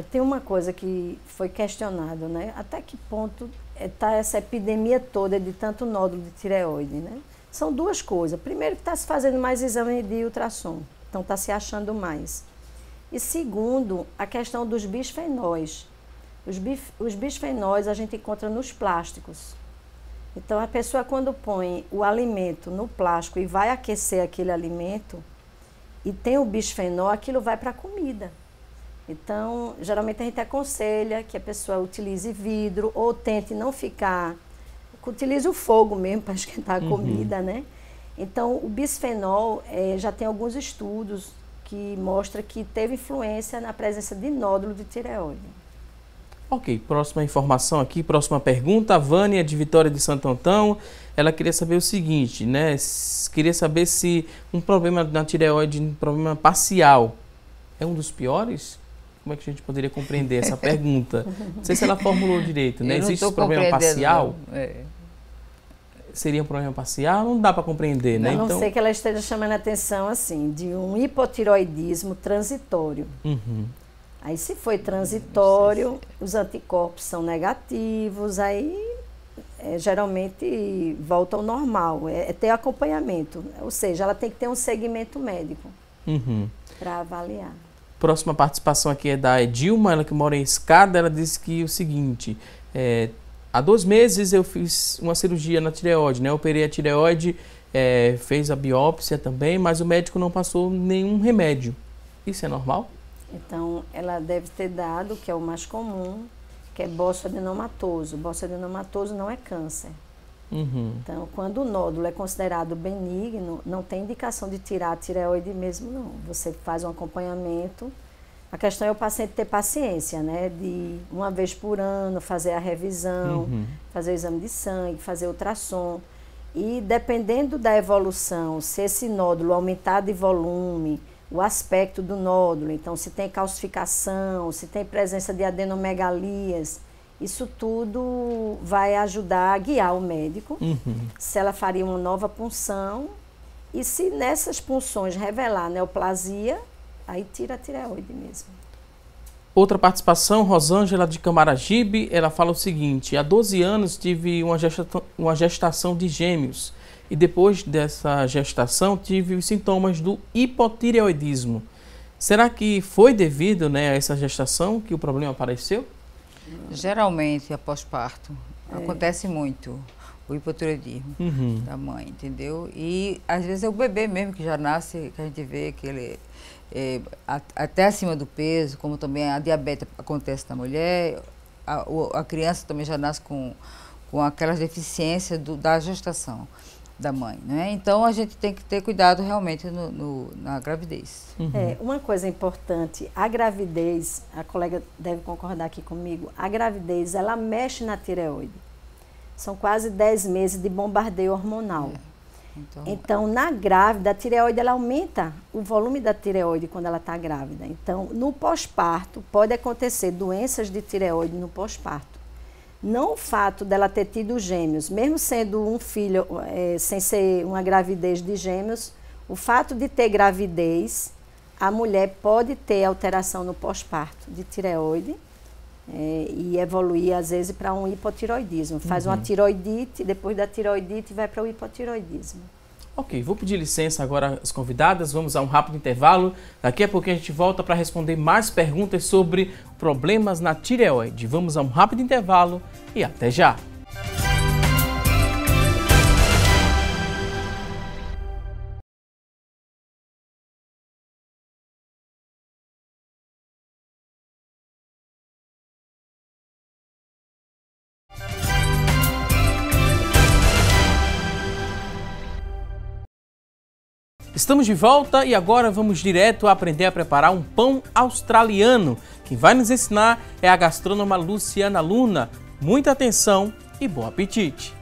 tem uma coisa que foi questionado, né? Até que ponto está essa epidemia toda de tanto nódulo de tireoide, né? São duas coisas. Primeiro, que está se fazendo mais exame de ultrassom, então está se achando mais. E segundo, a questão dos bisfenóis. Os bisfenóis a gente encontra nos plásticos. Então, a pessoa quando põe o alimento no plástico e vai aquecer aquele alimento e tem o bisfenol, aquilo vai para a comida. Então, geralmente a gente aconselha que a pessoa utilize vidro ou tente não ficar... Utilize o fogo mesmo para esquentar a comida, né? Então, o bisfenol já tem alguns estudos que mostram que teve influência na presença de nódulo de tireoide. Ok, próxima informação aqui, próxima pergunta. A Vânia, de Vitória de Santo Antão, ela queria saber o seguinte, né? Queria saber se um problema na tireoide, um problema parcial, é um dos piores? Como é que a gente poderia compreender essa pergunta? Não sei se ela formulou direito, né? Existe esse problema parcial? Seria um problema parcial? Não dá para compreender, né? A não ser que ela esteja chamando a atenção, assim, de um hipotireoidismo transitório. Aí, se foi transitório, os anticorpos são negativos, aí geralmente volta ao normal. É ter acompanhamento, ou seja, ela tem que ter um segmento médico para avaliar. Próxima participação aqui é da Edilma, ela que mora em Escada. Ela disse que o seguinte, há 2 meses eu fiz uma cirurgia na tireoide, né? Eu operei a tireoide, fez a biópsia também, mas o médico não passou nenhum remédio. Isso é normal? Então, ela deve ter dado, que é o mais comum, que é bossoadenomatoso. Bossoadenomatoso não é câncer. Então, quando o nódulo é considerado benigno, não tem indicação de tirar a tireoide mesmo, não. Você faz um acompanhamento. A questão é o paciente ter paciência, né? De 1 vez por ano fazer a revisão, fazer o exame de sangue, fazer ultrassom. E dependendo da evolução, se esse nódulo aumentar de volume, o aspecto do nódulo, então se tem calcificação, se tem presença de adenomegalias, isso tudo vai ajudar a guiar o médico, se ela faria uma nova punção, e se nessas punções revelar neoplasia, aí tira a tireoide mesmo. Outra participação, Rosângela de Camaragibe, ela fala o seguinte: há 12 anos tive uma gestação de gêmeos e depois dessa gestação tive os sintomas do hipotireoidismo. Será que foi devido, né, a essa gestação que o problema apareceu? Geralmente, após parto, acontece muito o hipotireoidismo da mãe, entendeu? E às vezes é o bebê mesmo que já nasce, que a gente vê que ele até acima do peso, como também a diabetes acontece na mulher, a criança também já nasce com aquelas deficiências da gestação da mãe, né? Então a gente tem que ter cuidado realmente na gravidez. Uma coisa importante, a gravidez, a colega deve concordar aqui comigo, a gravidez ela mexe na tireoide. São quase 10 meses de bombardeio hormonal. Então, na grávida, a tireoide ela aumenta o volume da tireoide quando ela está grávida. Então, no pós-parto, pode acontecer doenças de tireoide no pós-parto. Não o fato dela ter tido gêmeos, mesmo sendo um filho, sem ser uma gravidez de gêmeos, o fato de ter gravidez, a mulher pode ter alteração no pós-parto de tireoide e evoluir, às vezes, para um hipotireoidismo. Faz uma tireoidite, depois da tireoidite vai para o hipotireoidismo. Ok, vou pedir licença agora às convidadas, vamos a um rápido intervalo. Daqui a pouquinho a gente volta para responder mais perguntas sobre problemas na tireoide. Vamos a um rápido intervalo e até já! Estamos de volta e agora vamos direto a aprender a preparar um pão australiano. Quem vai nos ensinar é a gastrônoma Luciana Luna. Muita atenção e bom apetite!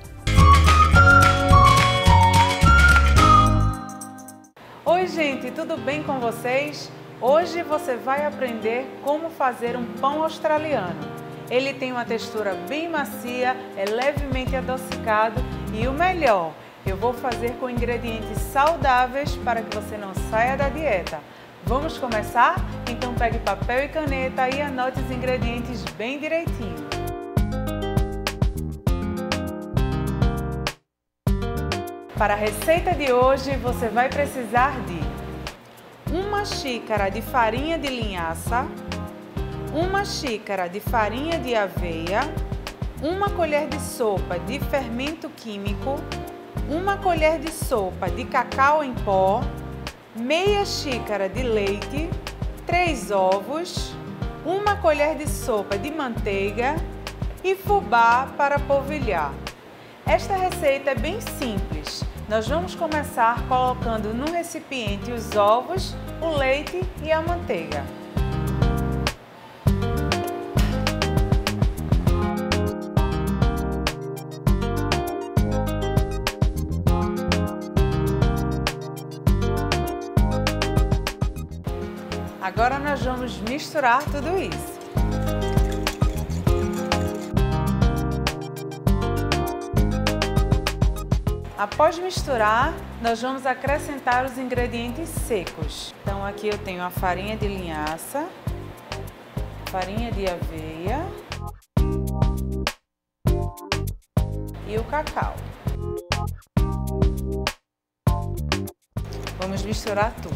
Oi gente, tudo bem com vocês? Hoje você vai aprender como fazer um pão australiano. Ele tem uma textura bem macia, é levemente adocicado e o melhor, eu vou fazer com ingredientes saudáveis para que você não saia da dieta. Vamos começar? Então pegue papel e caneta e anote os ingredientes bem direitinho. Para a receita de hoje, você vai precisar de 1 xícara de farinha de linhaça, 1 xícara de farinha de aveia, 1 colher de sopa de fermento químico, 1 colher de sopa de cacau em pó, meia xícara de leite, 3 ovos, 1 colher de sopa de manteiga e fubá para polvilhar. Esta receita é bem simples. Nós vamos começar colocando no recipiente os ovos, o leite e a manteiga. Agora nós vamos misturar tudo isso. Após misturar, nós vamos acrescentar os ingredientes secos. Então aqui eu tenho a farinha de linhaça, farinha de aveia e o cacau. Vamos misturar tudo.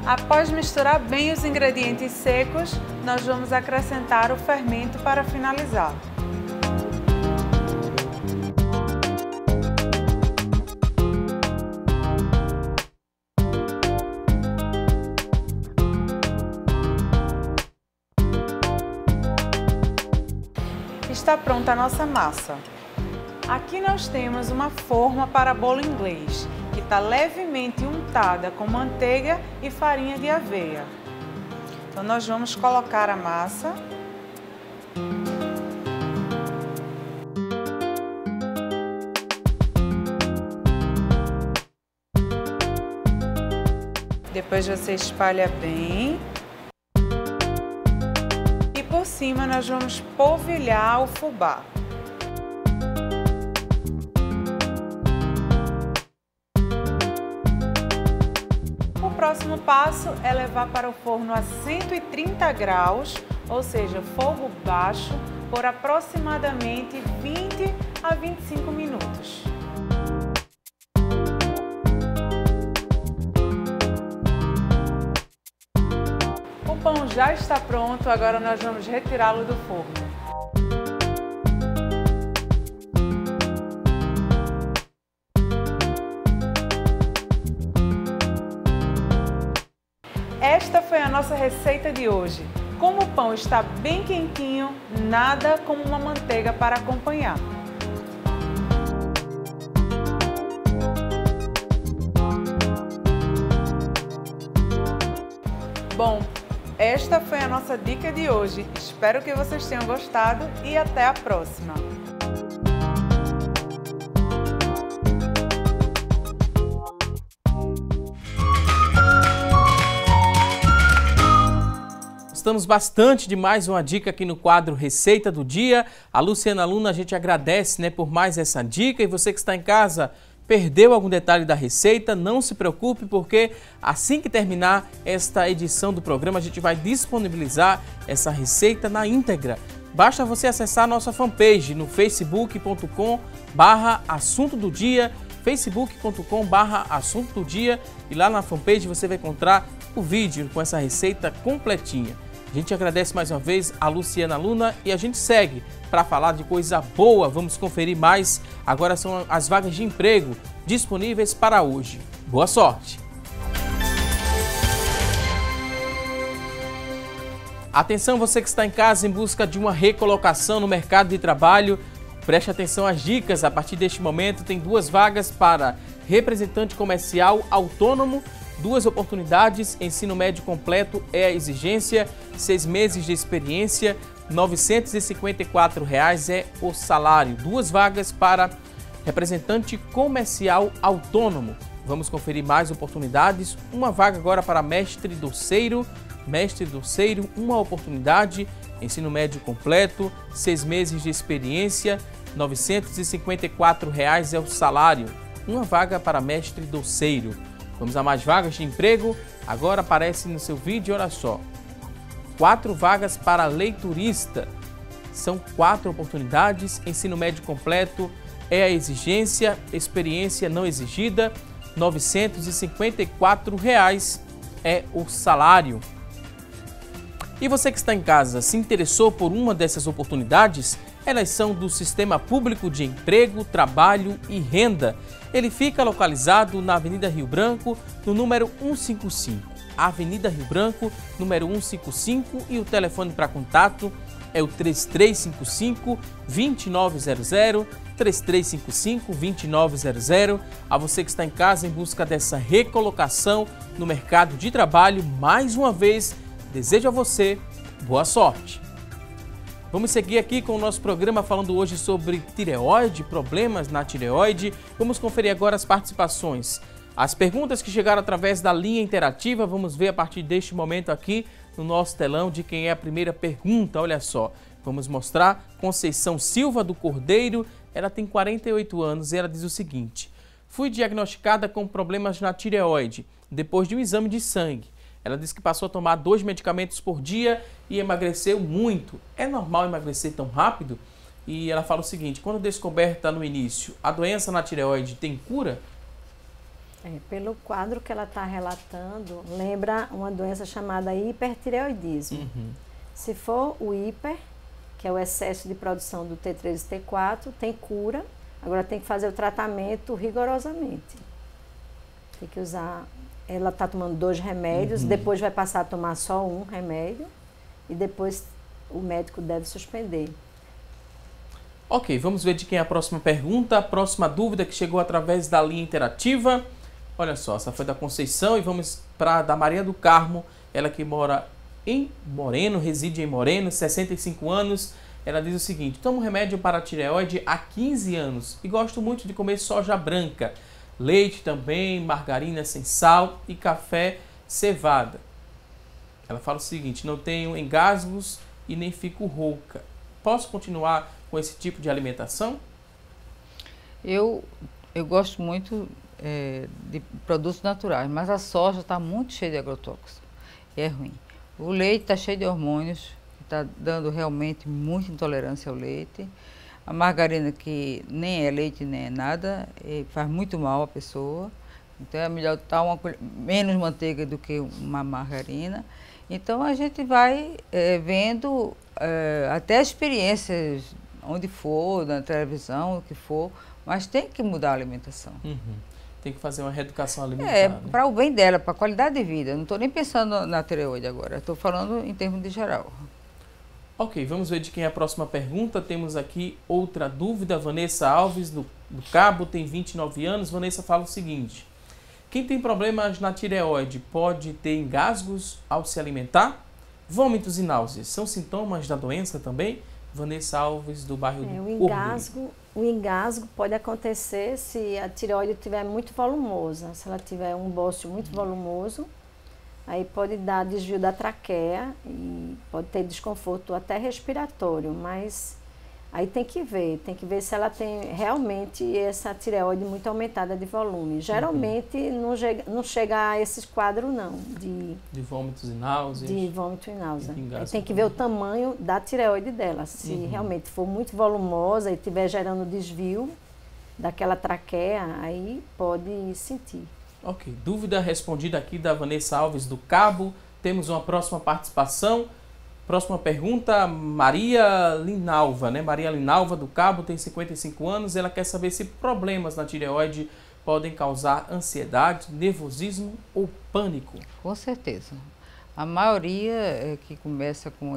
Após misturar bem os ingredientes secos, nós vamos acrescentar o fermento para finalizar. Está pronta a nossa massa. Aqui nós temos uma forma para bolo inglês, que está levemente untada com manteiga e farinha de aveia. Então nós vamos colocar a massa. Depois você espalha bem. E por cima nós vamos polvilhar o fubá. O próximo passo é levar para o forno a 130 graus, ou seja, fogo baixo, por aproximadamente 20 a 25 minutos. O pão já está pronto, agora nós vamos retirá-lo do forno. Esta foi a nossa receita de hoje. Como o pão está bem quentinho, nada como uma manteiga para acompanhar. Bom, esta foi a nossa dica de hoje. Espero que vocês tenham gostado e até a próxima. Gostamos bastante de mais uma dica aqui no quadro Receita do Dia. A Luciana Luna, a gente agradece, por mais essa dica. E você que está em casa, perdeu algum detalhe da receita, não se preocupe, porque assim que terminar esta edição do programa, a gente vai disponibilizar essa receita na íntegra. Basta você acessar a nossa fanpage no facebook.com/assunto do dia, facebook.com/assunto do dia, e lá na fanpage você vai encontrar o vídeo com essa receita completinha. A gente agradece mais uma vez a Luciana Luna e a gente segue para falar de coisa boa. Vamos conferir mais. Agora são as vagas de emprego disponíveis para hoje. Boa sorte! Atenção, você que está em casa em busca de uma recolocação no mercado de trabalho, preste atenção às dicas. A partir deste momento tem 2 vagas para representante comercial autônomo, 2 oportunidades, ensino médio completo é a exigência, 6 meses de experiência, R$ 954 é o salário. 2 vagas para representante comercial autônomo. Vamos conferir mais oportunidades. Uma vaga agora para mestre doceiro, uma oportunidade, ensino médio completo, 6 meses de experiência, R$ 954 é o salário. Uma vaga para mestre doceiro. Vamos a mais vagas de emprego. Agora aparece no seu vídeo, olha só. 4 vagas para leiturista. São 4 oportunidades, ensino médio completo é a exigência, experiência não exigida, R$ 954 é o salário. E você que está em casa, se interessou por uma dessas oportunidades? Elas são do Sistema Público de Emprego, Trabalho e Renda. Ele fica localizado na Avenida Rio Branco, no número 155. Avenida Rio Branco, número 155, e o telefone para contato é o 3355-2900, 3355-2900. A você que está em casa em busca dessa recolocação no mercado de trabalho, mais uma vez, desejo a você boa sorte. Vamos seguir aqui com o nosso programa falando hoje sobre tireoide, problemas na tireoide. Vamos conferir agora as participações. As perguntas que chegaram através da linha interativa, vamos ver a partir deste momento aqui no nosso telão de quem é a primeira pergunta. Olha só, vamos mostrar Conceição Silva do Cordeiro, ela tem 48 anos e ela diz o seguinte: fui diagnosticada com problemas na tireoide depois de um exame de sangue. Ela disse que passou a tomar 2 medicamentos por dia e emagreceu muito. É normal emagrecer tão rápido? E ela fala o seguinte: quando descoberta no início, a doença na tireoide tem cura? Pelo quadro que ela está relatando, lembra uma doença chamada hipertireoidismo. Se for o hiper, que é o excesso de produção do T3 e T4, tem cura. Agora tem que fazer o tratamento rigorosamente. Tem que usar... Ela está tomando 2 remédios, depois vai passar a tomar só 1 remédio e depois o médico deve suspender. Ok, vamos ver de quem é a próxima pergunta, a próxima dúvida que chegou através da linha interativa. Olha só, essa foi da Conceição e vamos para da Maria do Carmo, ela que mora em Moreno, reside em Moreno, 65 anos. Ela diz o seguinte: tomo remédio para a tireoide há 15 anos e gosto muito de comer soja branca, leite também, margarina sem sal e café cevada. Ela fala o seguinte: não tenho engasgos e nem fico rouca. Posso continuar com esse tipo de alimentação? Eu gosto muito de produtos naturais, mas a soja está muito cheia de agrotóxicos e é ruim. O leite está cheio de hormônios, está dando realmente muita intolerância ao leite. A margarina, que nem é leite nem é nada, faz muito mal à pessoa. Então é melhor estar menos manteiga do que uma margarina. Então a gente vai vendo até experiências onde for, na televisão, o que for, mas tem que mudar a alimentação. Tem que fazer uma reeducação alimentar. Para o bem dela, para a qualidade de vida. Não estou nem pensando na tireoide agora, estou falando em termos de geral. Ok, vamos ver de quem é a próxima pergunta. Temos aqui outra dúvida. Vanessa Alves, do Cabo, tem 29 anos. Vanessa fala o seguinte: quem tem problemas na tireoide pode ter engasgos ao se alimentar? Vômitos e náuseas são sintomas da doença também? Vanessa Alves, do bairro do Cordeiro. O engasgo pode acontecer se a tireoide estiver muito volumosa. Se ela tiver um bócio muito volumoso, aí pode dar desvio da traqueia e pode ter desconforto até respiratório, mas aí tem que ver se ela tem realmente essa tireoide muito aumentada de volume. Geralmente não chega a esses quadros não, de vômitos e náuseas. De vômito e náusea. Aí tem que ver o tamanho da tireoide dela. Se realmente for muito volumosa e estiver gerando desvio daquela traqueia, aí pode sentir. Ok, dúvida respondida aqui da Vanessa Alves do Cabo. Temos uma próxima participação. Próxima pergunta, Maria Linalva, né? Maria Linalva do Cabo tem 55 anos. Ela quer saber se problemas na tireoide podem causar ansiedade, nervosismo ou pânico. Com certeza. A maioria que começa com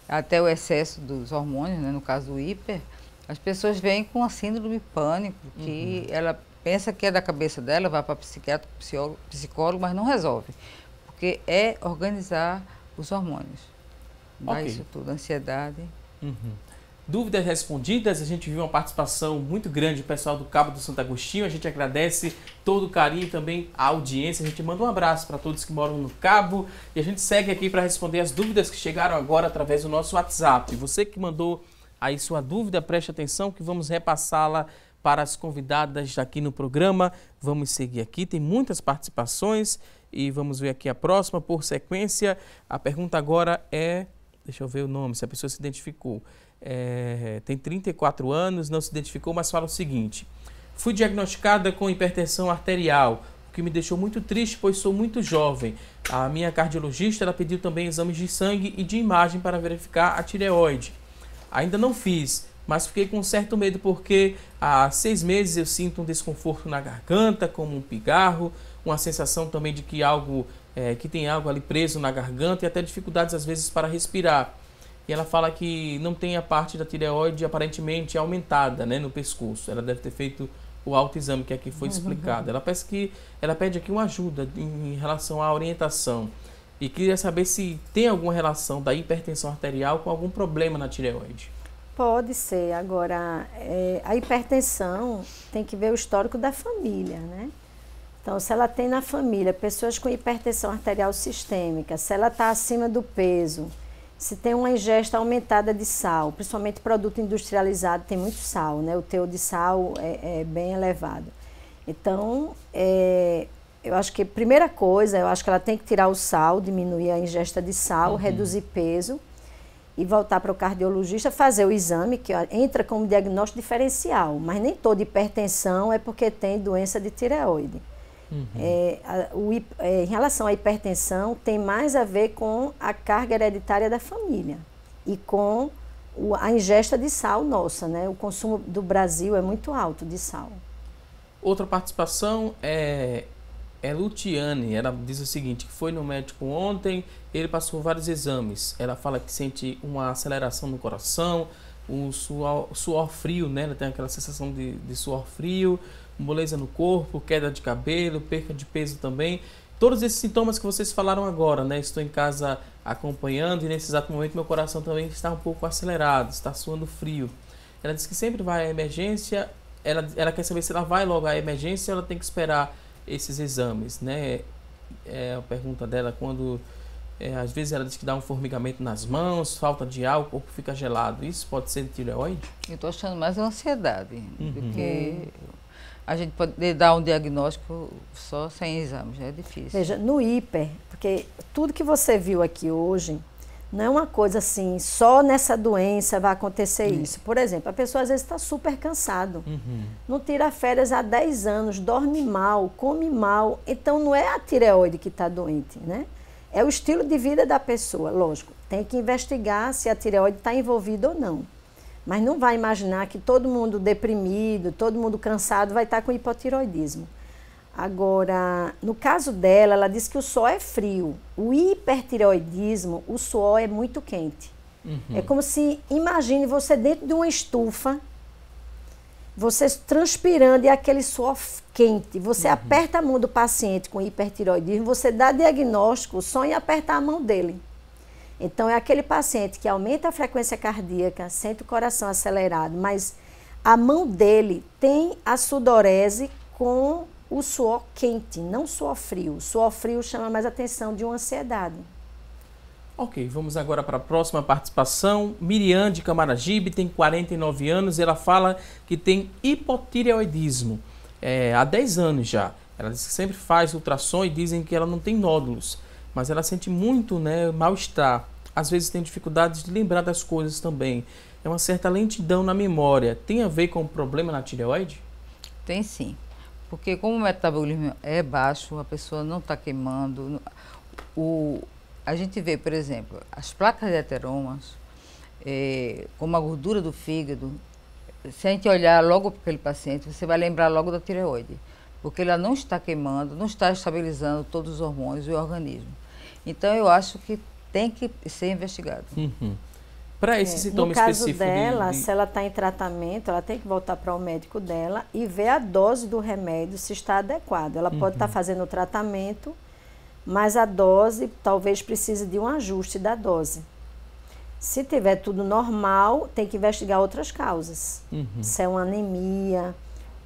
até o excesso dos hormônios, né, no caso do hiper, as pessoas vêm com a síndrome pânico, que ela pensa que é da cabeça dela, vai para psiquiatra, psicólogo, mas não resolve. Porque é organizar os hormônios. Dá isso tudo, ansiedade. Dúvidas respondidas, a gente viu uma participação muito grande do pessoal do Cabo do Santo Agostinho, a gente agradece todo o carinho e também a audiência, a gente manda um abraço para todos que moram no Cabo e a gente segue aqui para responder as dúvidas que chegaram agora através do nosso WhatsApp. Você que mandou aí sua dúvida, preste atenção que vamos repassá-la para as convidadas aqui no programa. Vamos seguir aqui, tem muitas participações e vamos ver aqui a próxima por sequência. A pergunta agora é, deixa eu ver o nome, se a pessoa se identificou. Tem 34 anos, não se identificou, mas fala o seguinte: fui diagnosticada com hipertensão arterial, o que me deixou muito triste, pois sou muito jovem. A minha cardiologista ela pediu também exames de sangue e de imagem para verificar a tireoide. Ainda não fiz, mas fiquei com um certo medo porque há 6 meses eu sinto um desconforto na garganta, como um pigarro, uma sensação também de que que tem algo ali preso na garganta e até dificuldades às vezes para respirar. E ela fala que não tem a parte da tireoide aparentemente aumentada, né, no pescoço. Ela deve ter feito o autoexame que aqui foi explicado. Ela pede aqui uma ajuda em relação à orientação. E queria saber se tem alguma relação da hipertensão arterial com algum problema na tireoide. Pode ser. Agora, a hipertensão tem que ver o histórico da família, né? Então, se ela tem na família pessoas com hipertensão arterial sistêmica, se ela está acima do peso, se tem uma ingesta aumentada de sal, principalmente produto industrializado, tem muito sal, né? O teor de sal é bem elevado. Então, eu acho que a primeira coisa, eu acho que ela tem que tirar o sal, diminuir a ingesta de sal, reduzir peso e voltar para o cardiologista, fazer o exame, que entra como diagnóstico diferencial, mas nem toda hipertensão é porque tem doença de tireoide. Em relação à hipertensão, tem mais a ver com a carga hereditária da família e com a ingesta de sal nossa, né? O consumo do Brasil é muito alto de sal. Outra participação é Lutiane. Ela diz o seguinte, que foi no médico ontem, ele passou vários exames. Ela fala que sente uma aceleração no coração, um suor frio, né? Ela tem aquela sensação de suor frio, moleza no corpo, queda de cabelo, perca de peso também. Todos esses sintomas que vocês falaram agora, né? Estou em casa acompanhando e nesse exato momento meu coração também está um pouco acelerado, está suando frio. Ela diz que sempre vai à emergência, ela quer saber se ela vai logo à emergência ou ela tem que esperar esses exames, né? A pergunta dela quando, às vezes ela diz que dá um formigamento nas mãos, falta de ar, o corpo fica gelado. Isso pode ser tireoide? Eu estou achando mais ansiedade, porque a gente pode dar um diagnóstico só sem exames, é difícil. Veja, no hiper, porque tudo que você viu aqui hoje não é uma coisa assim, só nessa doença vai acontecer isso. Por exemplo, a pessoa às vezes está super cansado, não tira férias há 10 anos, dorme mal, come mal, então não é a tireoide que está doente, né? É o estilo de vida da pessoa, lógico. Tem que investigar se a tireoide está envolvida ou não. Mas não vai imaginar que todo mundo deprimido, todo mundo cansado vai estar com hipotireoidismo. Agora, no caso dela, ela diz que o suor é frio. O hipertireoidismo, o suor é muito quente. É como se, imagine você dentro de uma estufa, você transpirando e aquele suor quente. Você aperta a mão do paciente com hipertireoidismo, você dá diagnóstico só em apertar a mão dele. Então, é aquele paciente que aumenta a frequência cardíaca, sente o coração acelerado, mas a mão dele tem a sudorese com o suor quente, não suor frio. O suor frio chama mais atenção de uma ansiedade. Ok, vamos agora para a próxima participação. Miriam de Camaragibe, tem 49 anos, ela fala que tem hipotireoidismo há 10 anos já. Ela diz que sempre faz ultrassom e dizem que ela não tem nódulos. Mas ela sente muito, né, mal-estar. Às vezes tem dificuldades de lembrar das coisas também. É uma certa lentidão na memória. Tem a ver com o problema na tireoide? Tem sim. Porque como o metabolismo é baixo, a pessoa não está queimando. A gente vê, por exemplo, as placas de ateromas, como a gordura do fígado. Se a gente olhar logo para aquele paciente, você vai lembrar logo da tireoide. Porque ela não está queimando, não está estabilizando todos os hormônios e o organismo. Então, eu acho que tem que ser investigado. Para esse sintoma no caso específico dela, se ela está em tratamento, ela tem que voltar para o médico dela e ver a dose do remédio, se está adequada. Ela pode estar fazendo o tratamento, mas a dose talvez precise de um ajuste da dose. Se tiver tudo normal, tem que investigar outras causas. Se é uma anemia,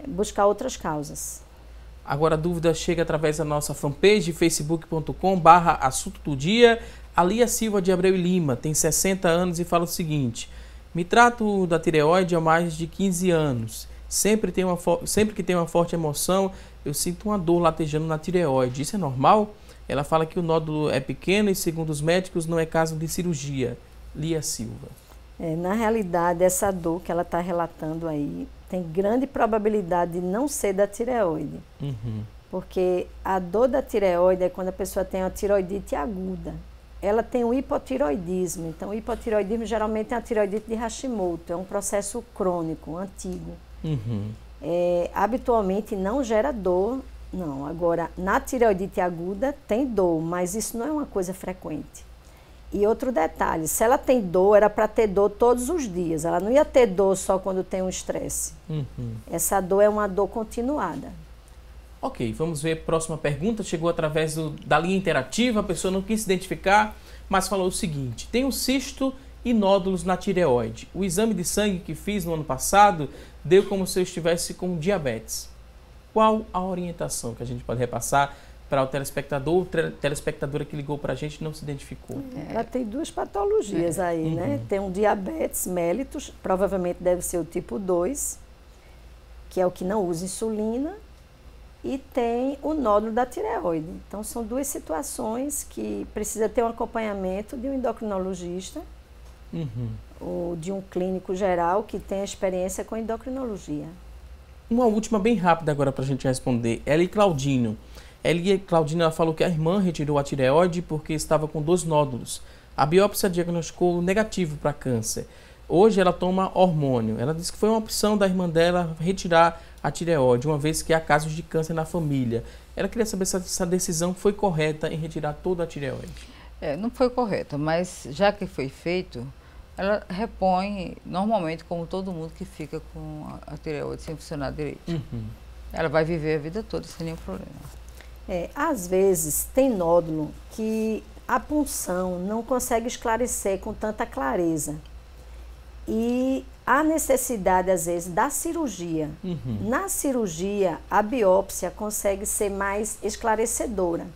buscar outras causas. Agora a dúvida chega através da nossa fanpage, facebook.com/assunto do dia. A Lia Silva de Abreu e Lima tem 60 anos e fala o seguinte: me trato da tireoide há mais de 15 anos. Sempre que tem uma forte emoção, eu sinto uma dor latejando na tireoide. Isso é normal? Ela fala que o nódulo é pequeno e, segundo os médicos, não é caso de cirurgia. Lia Silva. Na realidade, essa dor que ela está relatando aí tem grande probabilidade de não ser da tireoide. Porque a dor da tireoide é quando a pessoa tem uma tiroidite aguda. Ela tem um hipotiroidismo. Então, o hipotiroidismo geralmente é a tiroidite de Hashimoto. É um processo crônico, antigo. Habitualmente não gera dor, não. Agora, na tireoidite aguda tem dor, mas isso não é uma coisa frequente. E outro detalhe, se ela tem dor, era para ter dor todos os dias. Ela não ia ter dor só quando tem um estresse. Essa dor é uma dor continuada. Ok, vamos ver a próxima pergunta. Chegou através da linha interativa, a pessoa não quis se identificar, mas falou o seguinte: tenho cisto e nódulos na tireoide. O exame de sangue que fiz no ano passado deu como se eu estivesse com diabetes. Qual a orientação que a gente pode repassar para o telespectador ou telespectadora que ligou para a gente e não se identificou? Ela tem duas patologias aí, né? Tem um diabetes mellitus, provavelmente deve ser o tipo 2, que é o que não usa insulina, e tem o nódulo da tireoide. Então, são duas situações que precisa ter um acompanhamento de um endocrinologista ou de um clínico geral que tenha experiência com endocrinologia. Uma última bem rápida agora para a gente responder. Eli Claudino. Ela falou que a irmã retirou a tireoide porque estava com 2 nódulos. A biópsia diagnosticou negativo para câncer. Hoje ela toma hormônio. Ela disse que foi uma opção da irmã dela retirar a tireoide, uma vez que há casos de câncer na família. Ela queria saber se essa decisão foi correta em retirar toda a tireoide. Não foi correta, mas já que foi feito, ela repõe normalmente, como todo mundo que fica com a tireoide sem funcionar direito. Ela vai viver a vida toda sem nenhum problema. Às vezes tem nódulo que a punção não consegue esclarecer com tanta clareza. E há necessidade, às vezes, da cirurgia. Na cirurgia, a biópsia consegue ser mais esclarecedora.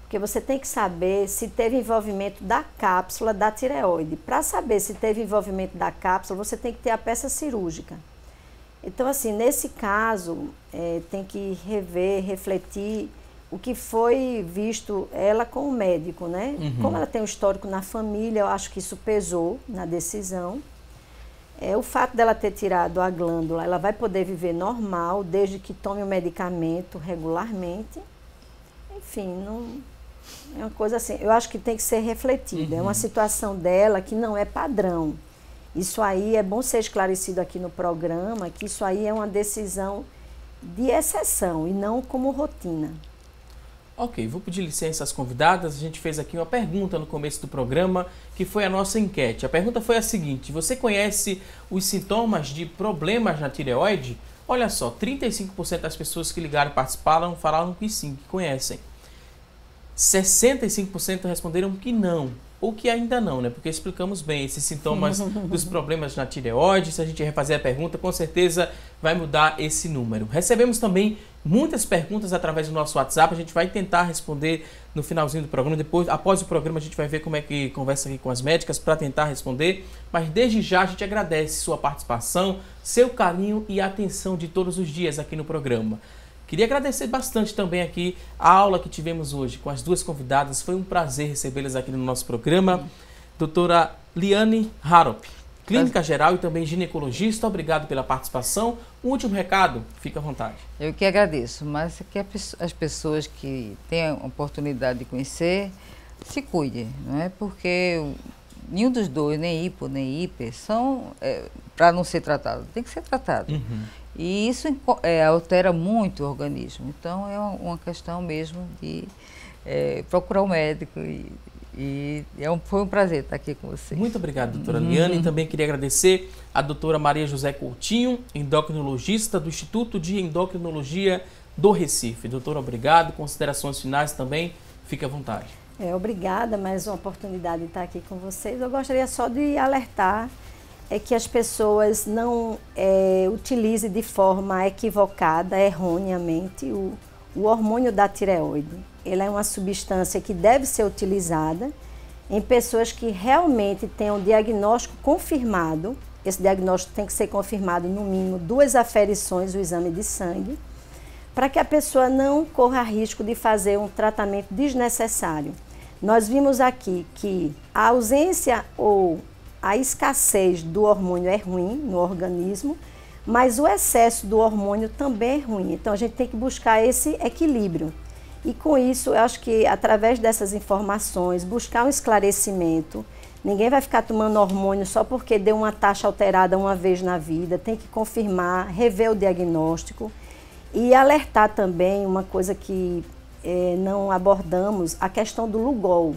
Porque você tem que saber se teve envolvimento da cápsula da tireoide. Para saber se teve envolvimento da cápsula, você tem que ter a peça cirúrgica. Então, assim, nesse caso, tem que rever, refletir o que foi visto ela com o médico, né? Como ela tem um histórico na família, eu acho que isso pesou na decisão. O fato dela ter tirado a glândula, ela vai poder viver normal, desde que tome o medicamento regularmente. Enfim, não, é uma coisa assim, eu acho que tem que ser refletida. É uma situação dela que não é padrão. Isso aí é bom ser esclarecido aqui no programa, que isso aí é uma decisão de exceção e não como rotina. Ok, vou pedir licença às convidadas. A gente fez aqui uma pergunta no começo do programa, que foi a nossa enquete. A pergunta foi a seguinte: você conhece os sintomas de problemas na tireoide? Olha só, 35% das pessoas que ligaram e participaram falaram que sim, que conhecem. 65% responderam que não, ou que ainda não, né? Porque explicamos bem esses sintomas dos problemas na tireoide. Se a gente refazer a pergunta, com certeza vai mudar esse número. Recebemos também muitas perguntas através do nosso WhatsApp. A gente vai tentar responder no finalzinho do programa. Depois, após o programa, a gente vai ver como é que conversa aqui com as médicas para tentar responder. Mas desde já a gente agradece sua participação, seu carinho e atenção de todos os dias aqui no programa. Queria agradecer bastante também aqui a aula que tivemos hoje com as duas convidadas. Foi um prazer recebê-las aqui no nosso programa. Doutora Liane Harop, clínica geral e também ginecologista. Obrigado pela participação. Um último recado, fica à vontade. Eu que agradeço, mas que as pessoas que têm a oportunidade de conhecer, se cuidem, não é? Porque nenhum dos dois, nem hipo, nem hiper, são para não ser tratado. Tem que ser tratado. E isso altera muito o organismo. Então, é uma questão mesmo de procurar um médico. Foi um prazer estar aqui com você. Muito obrigado, doutora Liana. E também queria agradecer a doutora Maria José Coutinho, endocrinologista do Instituto de Endocrinologia do Recife. Doutora, obrigado. Considerações finais também, fique à vontade. Obrigada, mais uma oportunidade de estar aqui com vocês. Eu gostaria só de alertar que as pessoas não utilizem de forma equivocada, erroneamente, o hormônio da tireoide. Ele é uma substância que deve ser utilizada em pessoas que realmente têm um diagnóstico confirmado. Esse diagnóstico tem que ser confirmado no mínimo 2 aferições do exame de sangue, para que a pessoa não corra risco de fazer um tratamento desnecessário. Nós vimos aqui que a ausência ou a escassez do hormônio é ruim no organismo, mas o excesso do hormônio também é ruim. Então a gente tem que buscar esse equilíbrio. E com isso, eu acho que através dessas informações, buscar um esclarecimento. Ninguém vai ficar tomando hormônio só porque deu uma taxa alterada uma vez na vida. Tem que confirmar, rever o diagnóstico e alertar também uma coisa que não abordamos, a questão do Lugol.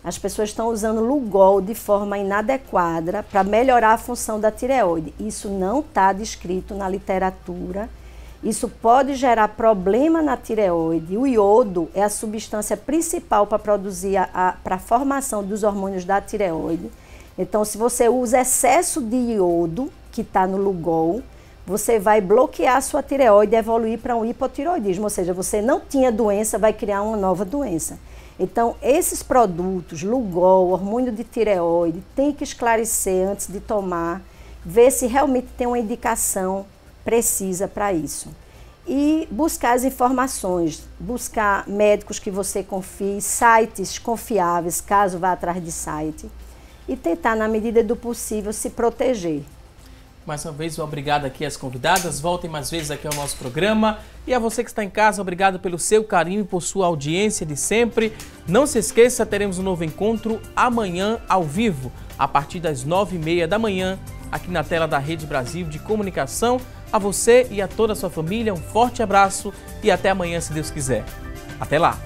As pessoas estão usando Lugol de forma inadequada para melhorar a função da tireoide. Isso não está descrito na literatura. Isso pode gerar problema na tireoide. O iodo é a substância principal para produzir para a formação dos hormônios da tireoide. Então, se você usa excesso de iodo, que está no Lugol, você vai bloquear a sua tireoide e evoluir para um hipotireoidismo. Ou seja, você não tinha doença, vai criar uma nova doença. Então, esses produtos, Lugol, hormônio de tireoide, tem que esclarecer antes de tomar, ver se realmente tem uma indicação precisa para isso. E buscar as informações, buscar médicos que você confie, sites confiáveis, caso vá atrás de site, e tentar, na medida do possível, se proteger. Mais uma vez, obrigado aqui às convidadas. Voltem mais vezes aqui ao nosso programa. E a você que está em casa, obrigado pelo seu carinho e por sua audiência de sempre. Não se esqueça, teremos um novo encontro amanhã ao vivo, a partir das 9h30 da manhã, aqui na tela da Rede Brasil de Comunicação. A você e a toda a sua família, um forte abraço e até amanhã, se Deus quiser. Até lá!